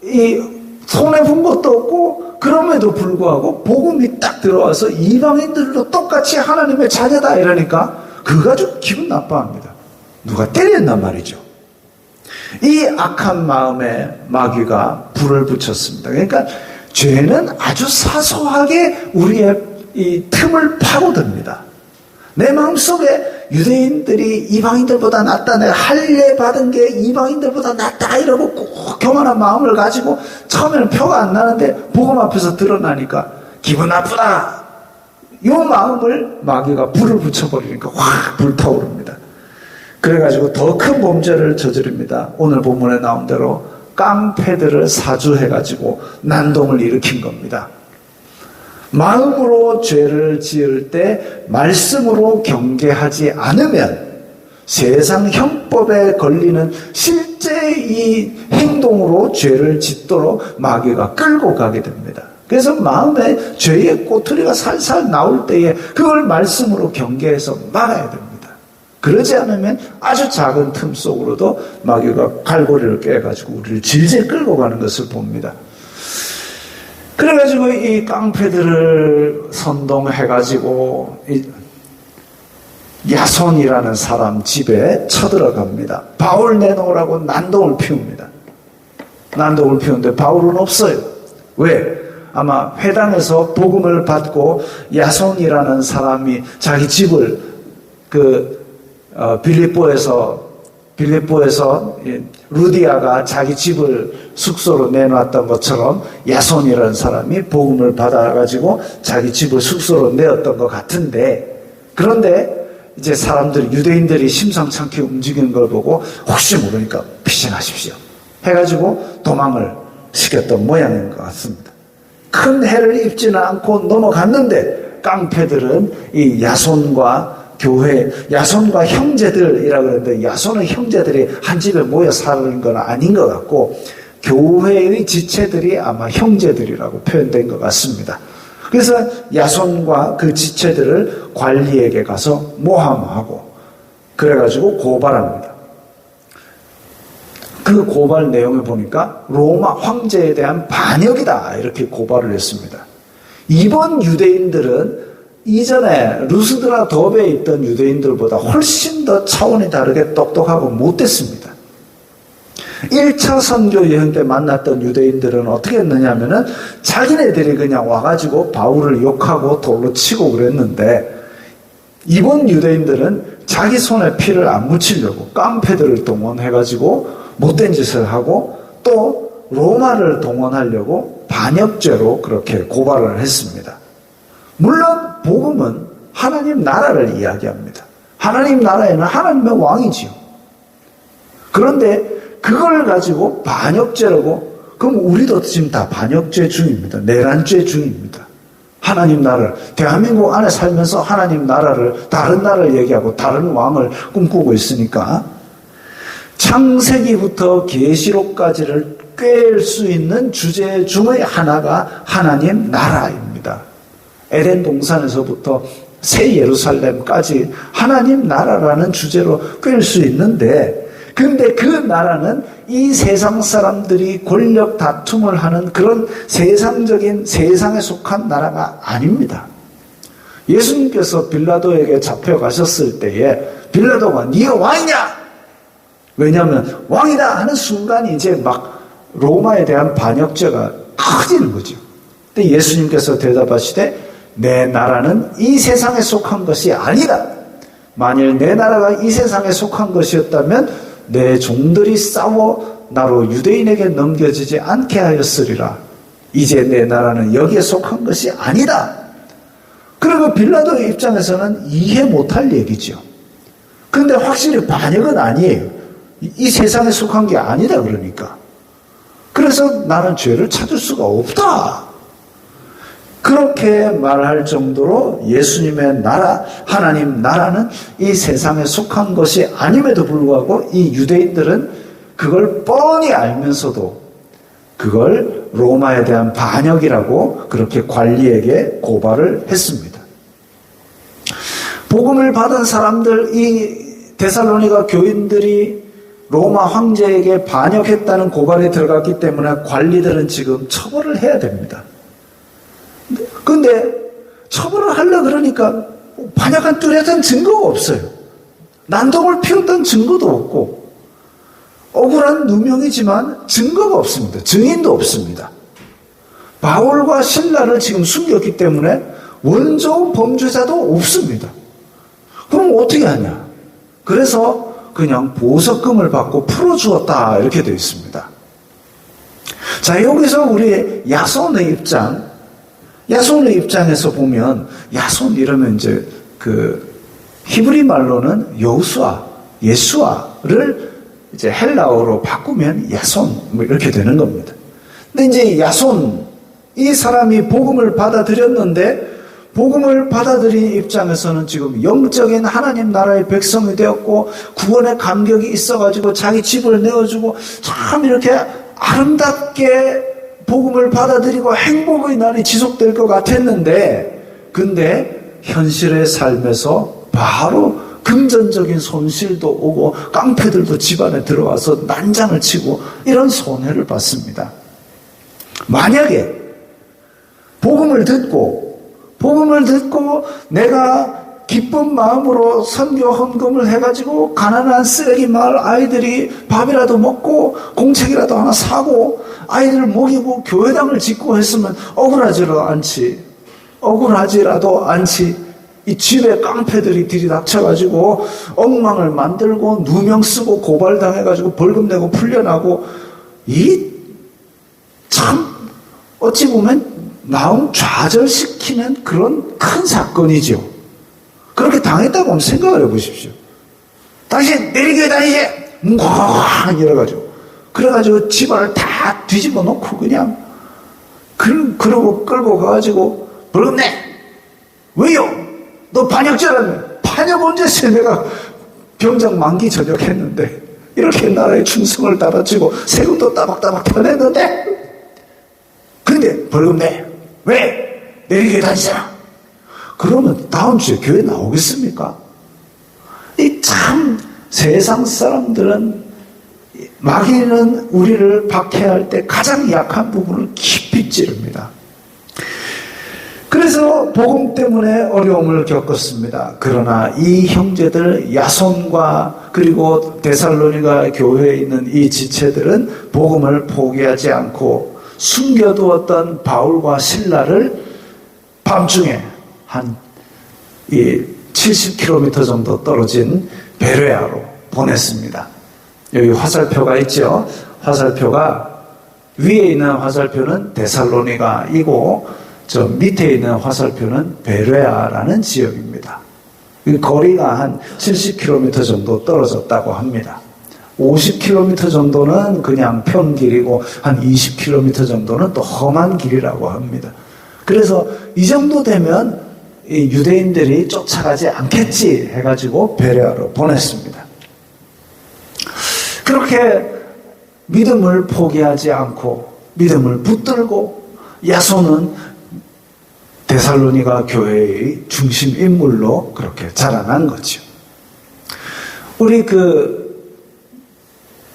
이 손해본 것도 없고 그럼에도 불구하고 복음이 딱 들어와서 이방인들도 똑같이 하나님의 자녀다 이러니까 그거 가지고 기분 나빠합니다. 누가 때렸단 말이죠. 이 악한 마음에 마귀가 불을 붙였습니다. 그러니까 죄는 아주 사소하게 우리의 이 틈을 파고듭니다. 내 마음속에 유대인들이 이방인들보다 낫다, 내가 할례 받은 게 이방인들보다 낫다 이러고 꼭 교만한 마음을 가지고 처음에는 표가 안 나는데 복음 앞에서 드러나니까 기분 나쁘다. 이 마음을 마귀가 불을 붙여버리니까 확 불타오릅니다. 그래가지고 더 큰 범죄를 저지릅니다. 오늘 본문에 나온 대로 깡패들을 사주해가지고 난동을 일으킨 겁니다. 마음으로 죄를 지을 때 말씀으로 경계하지 않으면 세상 형법에 걸리는 실제 이 행동으로 죄를 짓도록 마귀가 끌고 가게 됩니다. 그래서 마음에 죄의 꼬투리가 살살 나올 때에 그걸 말씀으로 경계해서 막아야 됩니다. 그러지 않으면 아주 작은 틈 속으로도 마귀가 갈고리를 깨가지고 우리를 질질 끌고 가는 것을 봅니다. 그래가지고 이 깡패들을 선동해가지고 이 야손이라는 사람 집에 쳐들어갑니다. 바울 내놓으라고 난동을 피웁니다. 난동을 피우는데 바울은 없어요. 왜? 아마 회당에서 복음을 받고 야손이라는 사람이 자기 집을 빌립보에서 루디아가 자기 집을 숙소로 내놨던 것처럼 야손이라는 사람이 복음을 받아가지고 자기 집을 숙소로 내었던 것 같은데, 그런데 이제 유대인들이 심상찮게 움직이는 걸 보고 혹시 모르니까 피신하십시오 해가지고 도망을 시켰던 모양인 것 같습니다. 큰 해를 입지는 않고 넘어갔는데 깡패들은 이 야손과 야손과 형제들이라고 그러는데 야손의 형제들이 한 집에 모여 사는 건 아닌 것 같고 교회의 지체들이 아마 형제들이라고 표현된 것 같습니다. 그래서 야손과 그 지체들을 관리에게 가서 모함하고 그래가지고 고발합니다. 그 고발 내용을 보니까 로마 황제에 대한 반역이다 이렇게 고발을 했습니다. 이번 유대인들은 이전에 루스드라 더베에 있던 유대인들보다 훨씬 더 차원이 다르게 똑똑하고 못됐습니다. 1차 선교 여행 때 만났던 유대인들은 어떻게 했느냐 하면은 자기네들이 그냥 와가지고 바울을 욕하고 돌로 치고 그랬는데 이번 유대인들은 자기 손에 피를 안 묻히려고 깡패들을 동원해가지고 못된 짓을 하고 또 로마를 동원하려고 반역죄로 그렇게 고발을 했습니다. 물론 복음은 하나님 나라를 이야기합니다. 하나님 나라에는 하나님의 왕이지요. 그런데 그걸 가지고 반역죄라고, 그럼 우리도 지금 다 반역죄 중입니다. 내란죄 중입니다. 하나님 나라를, 대한민국 안에 살면서 하나님 나라를, 다른 나라를 얘기하고 다른 왕을 꿈꾸고 있으니까 창세기부터 계시록까지를 꿰을 수 있는 주제 중의 하나가 하나님 나라입니다. 에덴 동산에서부터 새 예루살렘까지 하나님 나라라는 주제로 끌 수 있는데, 근데 그 나라는 이 세상 사람들이 권력 다툼을 하는 그런 세상적인 세상에 속한 나라가 아닙니다. 예수님께서 빌라도에게 잡혀가셨을 때에 빌라도가 네가 왕이냐? 왜냐하면 왕이다 하는 순간 이제 막 로마에 대한 반역죄가 커지는 거죠. 근데 예수님께서 대답하시되 내 나라는 이 세상에 속한 것이 아니다. 만일 내 나라가 이 세상에 속한 것이었다면 내 종들이 싸워 나로 유대인에게 넘겨지지 않게 하였으리라. 이제 내 나라는 여기에 속한 것이 아니다. 그리고 빌라도의 입장에서는 이해 못할 얘기죠. 그런데 확실히 반역은 아니에요. 이 세상에 속한 게 아니다 그러니까. 그래서 나는 죄를 찾을 수가 없다. 그렇게 말할 정도로 예수님의 나라, 하나님 나라는 이 세상에 속한 것이 아님에도 불구하고 이 유대인들은 그걸 뻔히 알면서도 그걸 로마에 대한 반역이라고 그렇게 관리에게 고발을 했습니다. 복음을 받은 사람들, 이 데살로니가 교인들이 로마 황제에게 반역했다는 고발이 들어갔기 때문에 관리들은 지금 처벌을 해야 됩니다. 근데 처벌을 하려고 그러니까 반역한 뚜렷한 증거가 없어요. 난동을 피웠던 증거도 없고 억울한 누명이지만 증거가 없습니다. 증인도 없습니다. 바울과 실라를 지금 숨겼기 때문에 원조 범죄자도 없습니다. 그럼 어떻게 하냐? 그래서 그냥 보석금을 받고 풀어주었다 이렇게 되어 있습니다. 자, 여기서 우리 야손의 입장에서 보면 야손 이러면 이제 그 히브리 말로는 여호수아, 예수아를 이제 헬라어로 바꾸면 야손 뭐 이렇게 되는 겁니다. 근데 이제 야손 이 사람이 복음을 받아들였는데 복음을 받아들인 입장에서는 지금 영적인 하나님 나라의 백성이 되었고 구원의 감격이 있어가지고 자기 집을 내어주고 참 이렇게 아름답게 복음을 받아들이고 행복의 날이 지속될 것 같았는데 근데 현실의 삶에서 바로 금전적인 손실도 오고 깡패들도 집안에 들어와서 난장을 치고 이런 손해를 받습니다. 만약에 복음을 듣고 내가 기쁜 마음으로 선교 헌금을 해가지고 가난한 쓰레기 마을 아이들이 밥이라도 먹고 공책이라도 하나 사고 아이들을 먹이고 교회당을 짓고 했으면 억울하지라도 않지. 이 집에 깡패들이 들이닥쳐가지고 엉망을 만들고 누명 쓰고 고발당해가지고 벌금 내고 풀려나고 이 참 어찌 보면 마음 좌절시키는 그런 큰 사건이죠. 그렇게 당했다고 한번 생각을 해보십시오. 당신 내리교회 다니지? 뭉쾅 이래가지고 그래가지고 집안을 다 뒤집어 놓고 그냥 그러고 끌고 가가지고 벌금 내! 왜요? 너 반역죄라며. 반역 언제 했어요? 내가 병장 만기 전역했는데 이렇게 나라의 충성을 따라주고 세금도 따박따박 펴냈는데 근데 벌금 내. 왜? 내리교회 다니잖아. 그러면 다음 주에 교회 나오겠습니까? 이 참 세상 사람들은 마귀는 우리를 박해할 때 가장 약한 부분을 깊이 찌릅니다. 그래서 복음 때문에 어려움을 겪었습니다. 그러나 이 형제들 야손과 그리고 데살로니가 교회에 있는 이 지체들은 복음을 포기하지 않고 숨겨두었던 바울과 실라를 밤중에 한 70km 정도 떨어진 베레아로 보냈습니다. 여기 화살표가 있죠. 화살표가 위에 있는 화살표는 데살로니가이고 저 밑에 있는 화살표는 베레아라는 지역입니다. 거리가 한 70km 정도 떨어졌다고 합니다. 50km 정도는 그냥 편길이고 한 20km 정도는 또 험한 길이라고 합니다. 그래서 이 정도 되면 이 유대인들이 쫓아가지 않겠지 해가지고 베레아로 보냈습니다. 그렇게 믿음을 포기하지 않고 믿음을 붙들고 야손은 데살로니가 교회의 중심 인물로 그렇게 자라난 거죠. 우리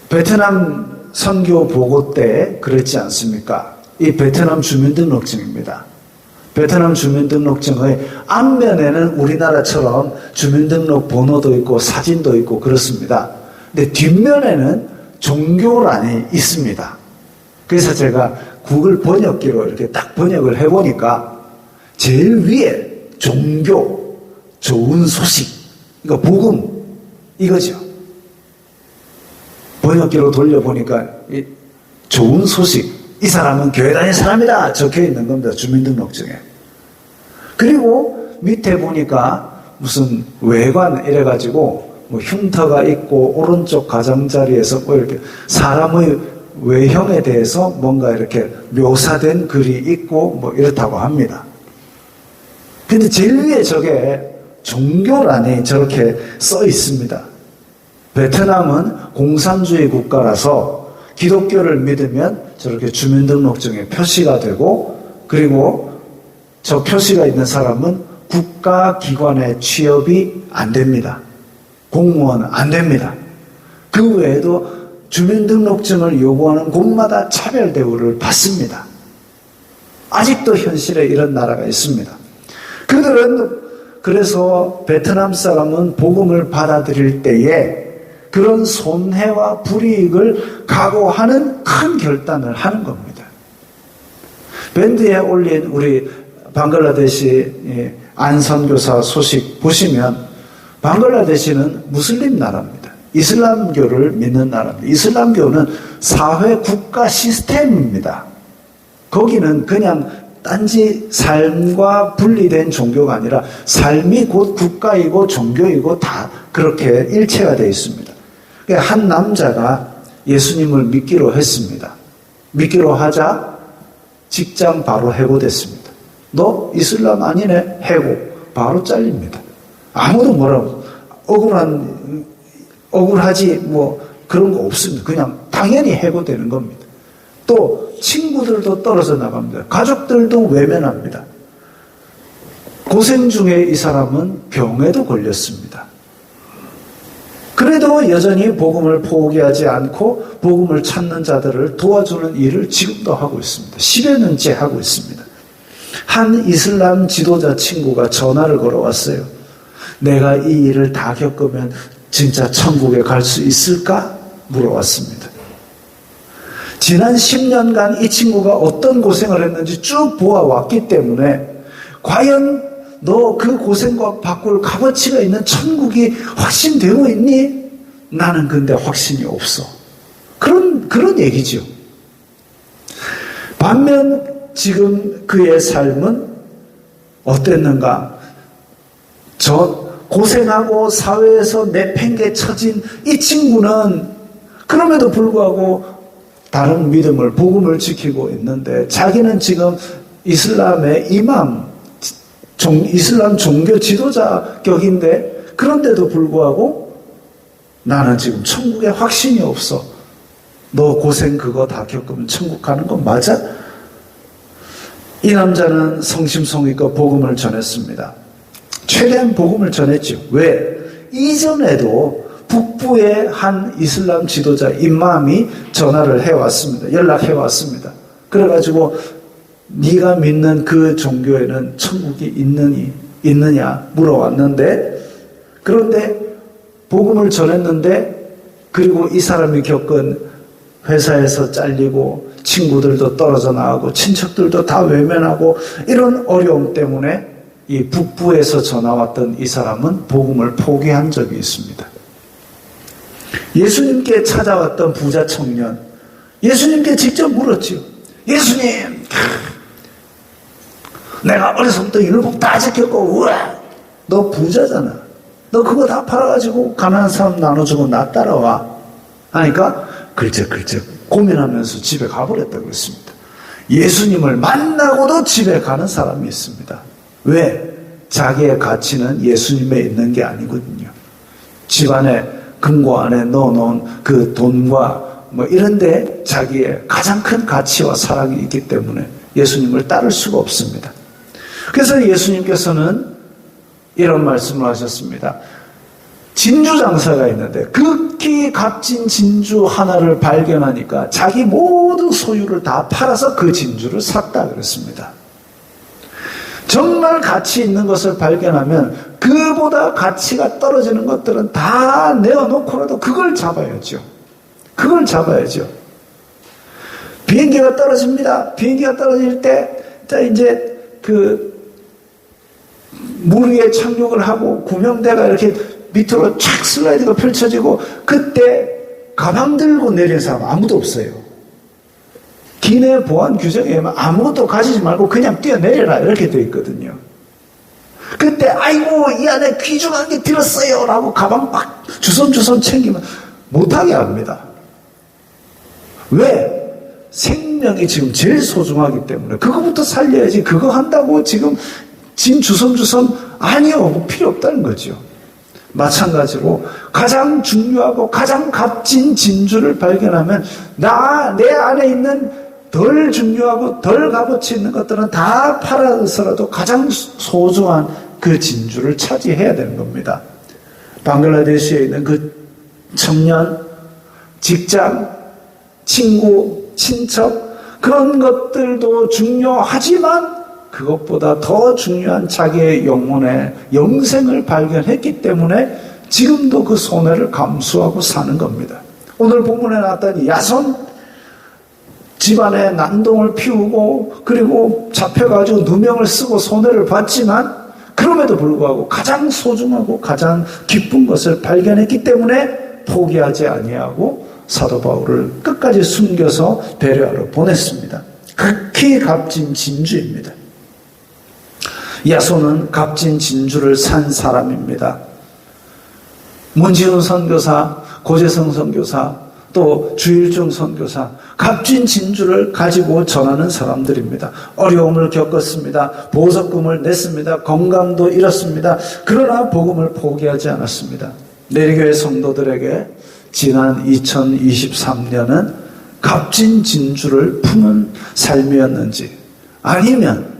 베트남 선교 보고 때 그랬지 않습니까? 이 베트남 주민등록증입니다. 베트남 주민등록증의 앞면에는 우리나라처럼 주민등록 번호도 있고 사진도 있고 그렇습니다. 근데 뒷면에는 종교란이 있습니다. 그래서 제가 구글 번역기로 이렇게 딱 번역을 해보니까 제일 위에 종교, 좋은 소식, 이거 복음, 이거죠. 번역기로 돌려보니까 좋은 소식, 이 사람은 교회 다니는 사람이다 적혀 있는 겁니다. 주민등록증에. 그리고 밑에 보니까 무슨 외관 이래가지고 뭐 흉터가 있고 오른쪽 가장자리에서 뭐 이렇게 사람의 외형에 대해서 뭔가 이렇게 묘사된 글이 있고 뭐 이렇다고 합니다. 근데 제일 위에 저게 종교란이 저렇게 써 있습니다. 베트남은 공산주의 국가라서 기독교를 믿으면 저렇게 주민등록증에 표시가 되고, 그리고 저 표시가 있는 사람은 국가기관에 취업이 안 됩니다. 공무원 안 됩니다. 그 외에도 주민등록증을 요구하는 곳마다 차별 대우를 받습니다. 아직도 현실에 이런 나라가 있습니다. 그들은 그래서 베트남 사람은 복음을 받아들일 때에 그런 손해와 불이익을 각오하는 큰 결단을 하는 겁니다. 밴드에 올린 우리 방글라데시 안선교사 소식 보시면 방글라데시는 무슬림 나라입니다. 이슬람교를 믿는 나라입니다. 이슬람교는 사회 국가 시스템입니다. 거기는 그냥 단지 삶과 분리된 종교가 아니라 삶이 곧 국가이고 종교이고 다 그렇게 일체가 되어 있습니다. 한 남자가 예수님을 믿기로 했습니다. 믿기로 하자 직장 바로 해고됐습니다. 너 이슬람 아니네? 해고. 바로 잘립니다. 아무도 뭐라고 억울하지 뭐 그런 거 없습니다. 그냥 당연히 해고되는 겁니다. 또 친구들도 떨어져 나갑니다. 가족들도 외면합니다. 고생 중에 이 사람은 병에도 걸렸습니다. 그래도 여전히 복음을 포기하지 않고 복음을 찾는 자들을 도와주는 일을 지금도 하고 있습니다. 10여 년째 하고 있습니다. 한 이슬람 지도자 친구가 전화를 걸어왔어요. 내가 이 일을 다 겪으면 진짜 천국에 갈 수 있을까? 물어왔습니다. 지난 10년간 이 친구가 어떤 고생을 했는지 쭉 보아왔기 때문에 과연 너 그 고생과 바꿀 값어치가 있는 천국이 확신되고 있니? 나는 근데 확신이 없어. 그런 얘기죠. 반면 지금 그의 삶은 어땠는가? 고생하고 사회에서 내팽개 쳐진 이 친구는 그럼에도 불구하고 다른 믿음을, 복음을 지키고 있는데 자기는 지금 이슬람의 이맘, 이슬람 종교 지도자 격인데 그런데도 불구하고 나는 지금 천국에 확신이 없어. 너 고생 그거 다 겪으면 천국 가는 거 맞아? 이 남자는 성심성의껏 복음을 전했습니다. 최대한 복음을 전했죠. 왜? 이전에도 북부의 한 이슬람 지도자 임맘이 전화를 해왔습니다. 연락해왔습니다. 그래가지고 네가 믿는 그 종교에는 천국이 있느냐 물어왔는데, 그런데 복음을 전했는데, 그리고 이 사람이 겪은 회사에서 잘리고 친구들도 떨어져 나가고 친척들도 다 외면하고 이런 어려움 때문에 이 북부에서 전화 왔던 이 사람은 복음을 포기한 적이 있습니다. 예수님께 찾아왔던 부자 청년, 예수님께 직접 물었지요. 예수님, 내가 어려서부터 율법 다 지켰고, 우와, 너 부자잖아. 너 그거 다 팔아가지고 가난한 사람 나눠주고 나 따라와. 하니까 글쩍글쩍 고민하면서 집에 가버렸다고 했습니다. 예수님을 만나고도 집에 가는 사람이 있습니다. 왜? 자기의 가치는 예수님에 있는 게 아니거든요. 집안에 금고 안에 넣어놓은 그 돈과 뭐 이런데 자기의 가장 큰 가치와 사랑이 있기 때문에 예수님을 따를 수가 없습니다. 그래서 예수님께서는 이런 말씀을 하셨습니다. 진주 장사가 있는데 극히 값진 진주 하나를 발견하니까 자기 모든 소유를 다 팔아서 그 진주를 샀다 그랬습니다. 정말 가치 있는 것을 발견하면 그보다 가치가 떨어지는 것들은 다 내어놓고라도 그걸 잡아야죠. 그걸 잡아야죠. 비행기가 떨어집니다. 비행기가 떨어질 때, 자, 이제 물 위에 착륙을 하고 구명대가 이렇게 밑으로 촥 슬라이드가 펼쳐지고 그때 가방 들고 내린 사람 아무도 없어요. 기내 보안 규정에 의하면 아무것도 가지지 말고 그냥 뛰어내려라 이렇게 되어 있거든요. 그때 아이고 이 안에 귀중한 게 들었어요 라고 가방 막 주섬주섬 챙기면 못하게 합니다. 왜? 생명이 지금 제일 소중하기 때문에 그거부터 살려야지. 그거 한다고 지금 짐 주섬주섬 아니요, 필요 없다는 거죠. 마찬가지로 가장 중요하고 가장 값진 진주를 발견하면 내 안에 있는 덜 중요하고 덜 값어치 있는 것들은 다 팔아서라도 가장 소중한 그 진주를 차지해야 되는 겁니다. 방글라데시에 있는 그 청년, 직장, 친구, 친척 그런 것들도 중요하지만 그것보다 더 중요한 자기의 영혼의 영생을 발견했기 때문에 지금도 그 손해를 감수하고 사는 겁니다. 오늘 본문에 나왔던 야손 집안에 난동을 피우고 그리고 잡혀가지고 누명을 쓰고 손해를 봤지만 그럼에도 불구하고 가장 소중하고 가장 기쁜 것을 발견했기 때문에 포기하지 아니하고 사도 바울을 끝까지 숨겨서 배려하러 보냈습니다. 극히 값진 진주입니다. 야손은 값진 진주를 산 사람입니다. 문지훈 선교사, 고재성 선교사, 또 주일중 선교사, 값진 진주를 가지고 전하는 사람들입니다. 어려움을 겪었습니다. 보석금을 냈습니다. 건강도 잃었습니다. 그러나 복음을 포기하지 않았습니다. 내리교회 성도들에게 지난 2023년은 값진 진주를 푸는 삶이었는지 아니면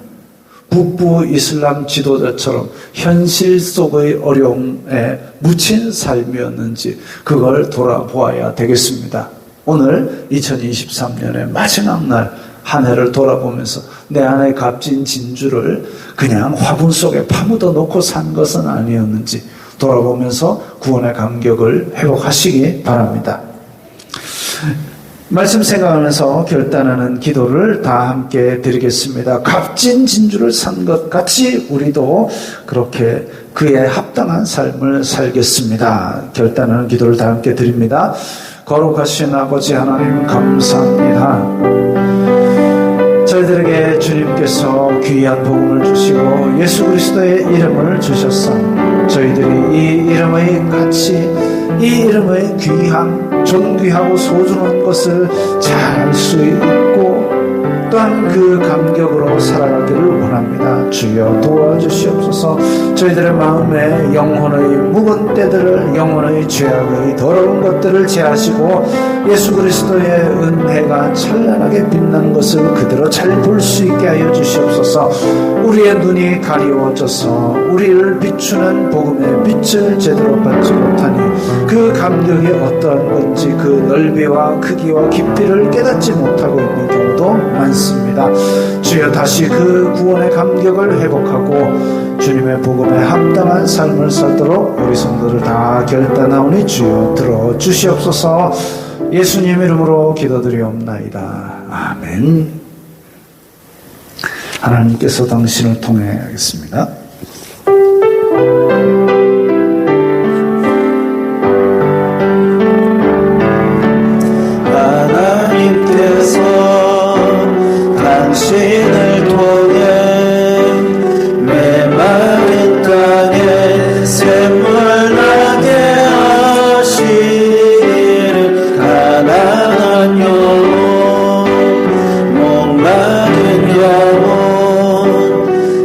북부 이슬람 지도자처럼 현실 속의 어려움에 묻힌 삶이었는지 그걸 돌아보아야 되겠습니다. 오늘 2023년의 마지막 날 한 해를 돌아보면서 내 안에 값진 진주를 그냥 화분 속에 파묻어 놓고 산 것은 아니었는지 돌아보면서 구원의 감격을 회복하시기 바랍니다. 말씀 생각하면서 결단하는 기도를 다 함께 드리겠습니다. 값진 진주를 산 것 같이 우리도 그렇게 그에 합당한 삶을 살겠습니다. 결단하는 기도를 다 함께 드립니다. 거룩하신 아버지 하나님 감사합니다. 저희들에게 주님께서 귀한 복음을 주시고 예수 그리스도의 이름을 주셨사 저희들이 이 이름의 가치, 이 이름의 귀함, 존귀하고 소중한 것을 잘 알 수 있고 또한 그 감격으로 살아가기를 원합니다. 주여 도와주시옵소서. 저희들의 마음에 영혼의 묵은 때들을, 영혼의 죄악의 더러운 것들을 제하시고 예수 그리스도의 은혜가 찬란하게 빛나는 것을 그대로 잘 볼 수 있게 하여 주시옵소서. 우리의 눈이 가리워져서 우리를 비추는 복음의 빛을 제대로 받지 못하니 그 감격이 어떠한 건지 그 넓이와 크기와 깊이를 깨닫지 못하고 있는 경우도 많습니다. 주여 다시 그 구원의 감격을 회복하고 주님의 복음에 합당한 삶을 살도록 우리 성도들 다 결단하오니 주여 들어주시옵소서. 예수님 이름으로 기도드리옵나이다. 아멘. 하나님께서 당신을 통해 하겠습니다. 하나님께서 당신을 통해 메마른 땅에 샘물 나게 하시기를 가난한 영혼 목마른 영혼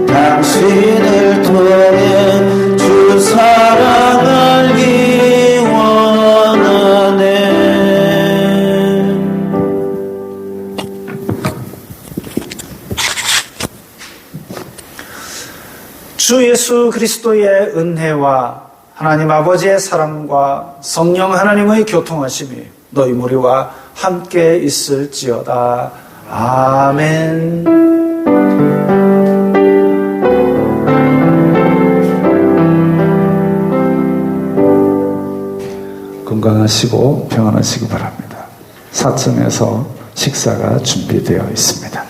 당신을 통해 주 사랑 알기 원하네. 주 예수 그리스도의 은혜와 하나님 아버지의 사랑과 성령 하나님의 교통하심이 너희 무리와 함께 있을지어다. 아멘. 건강하시고 평안하시기 바랍니다. 4층에서 식사가 준비되어 있습니다.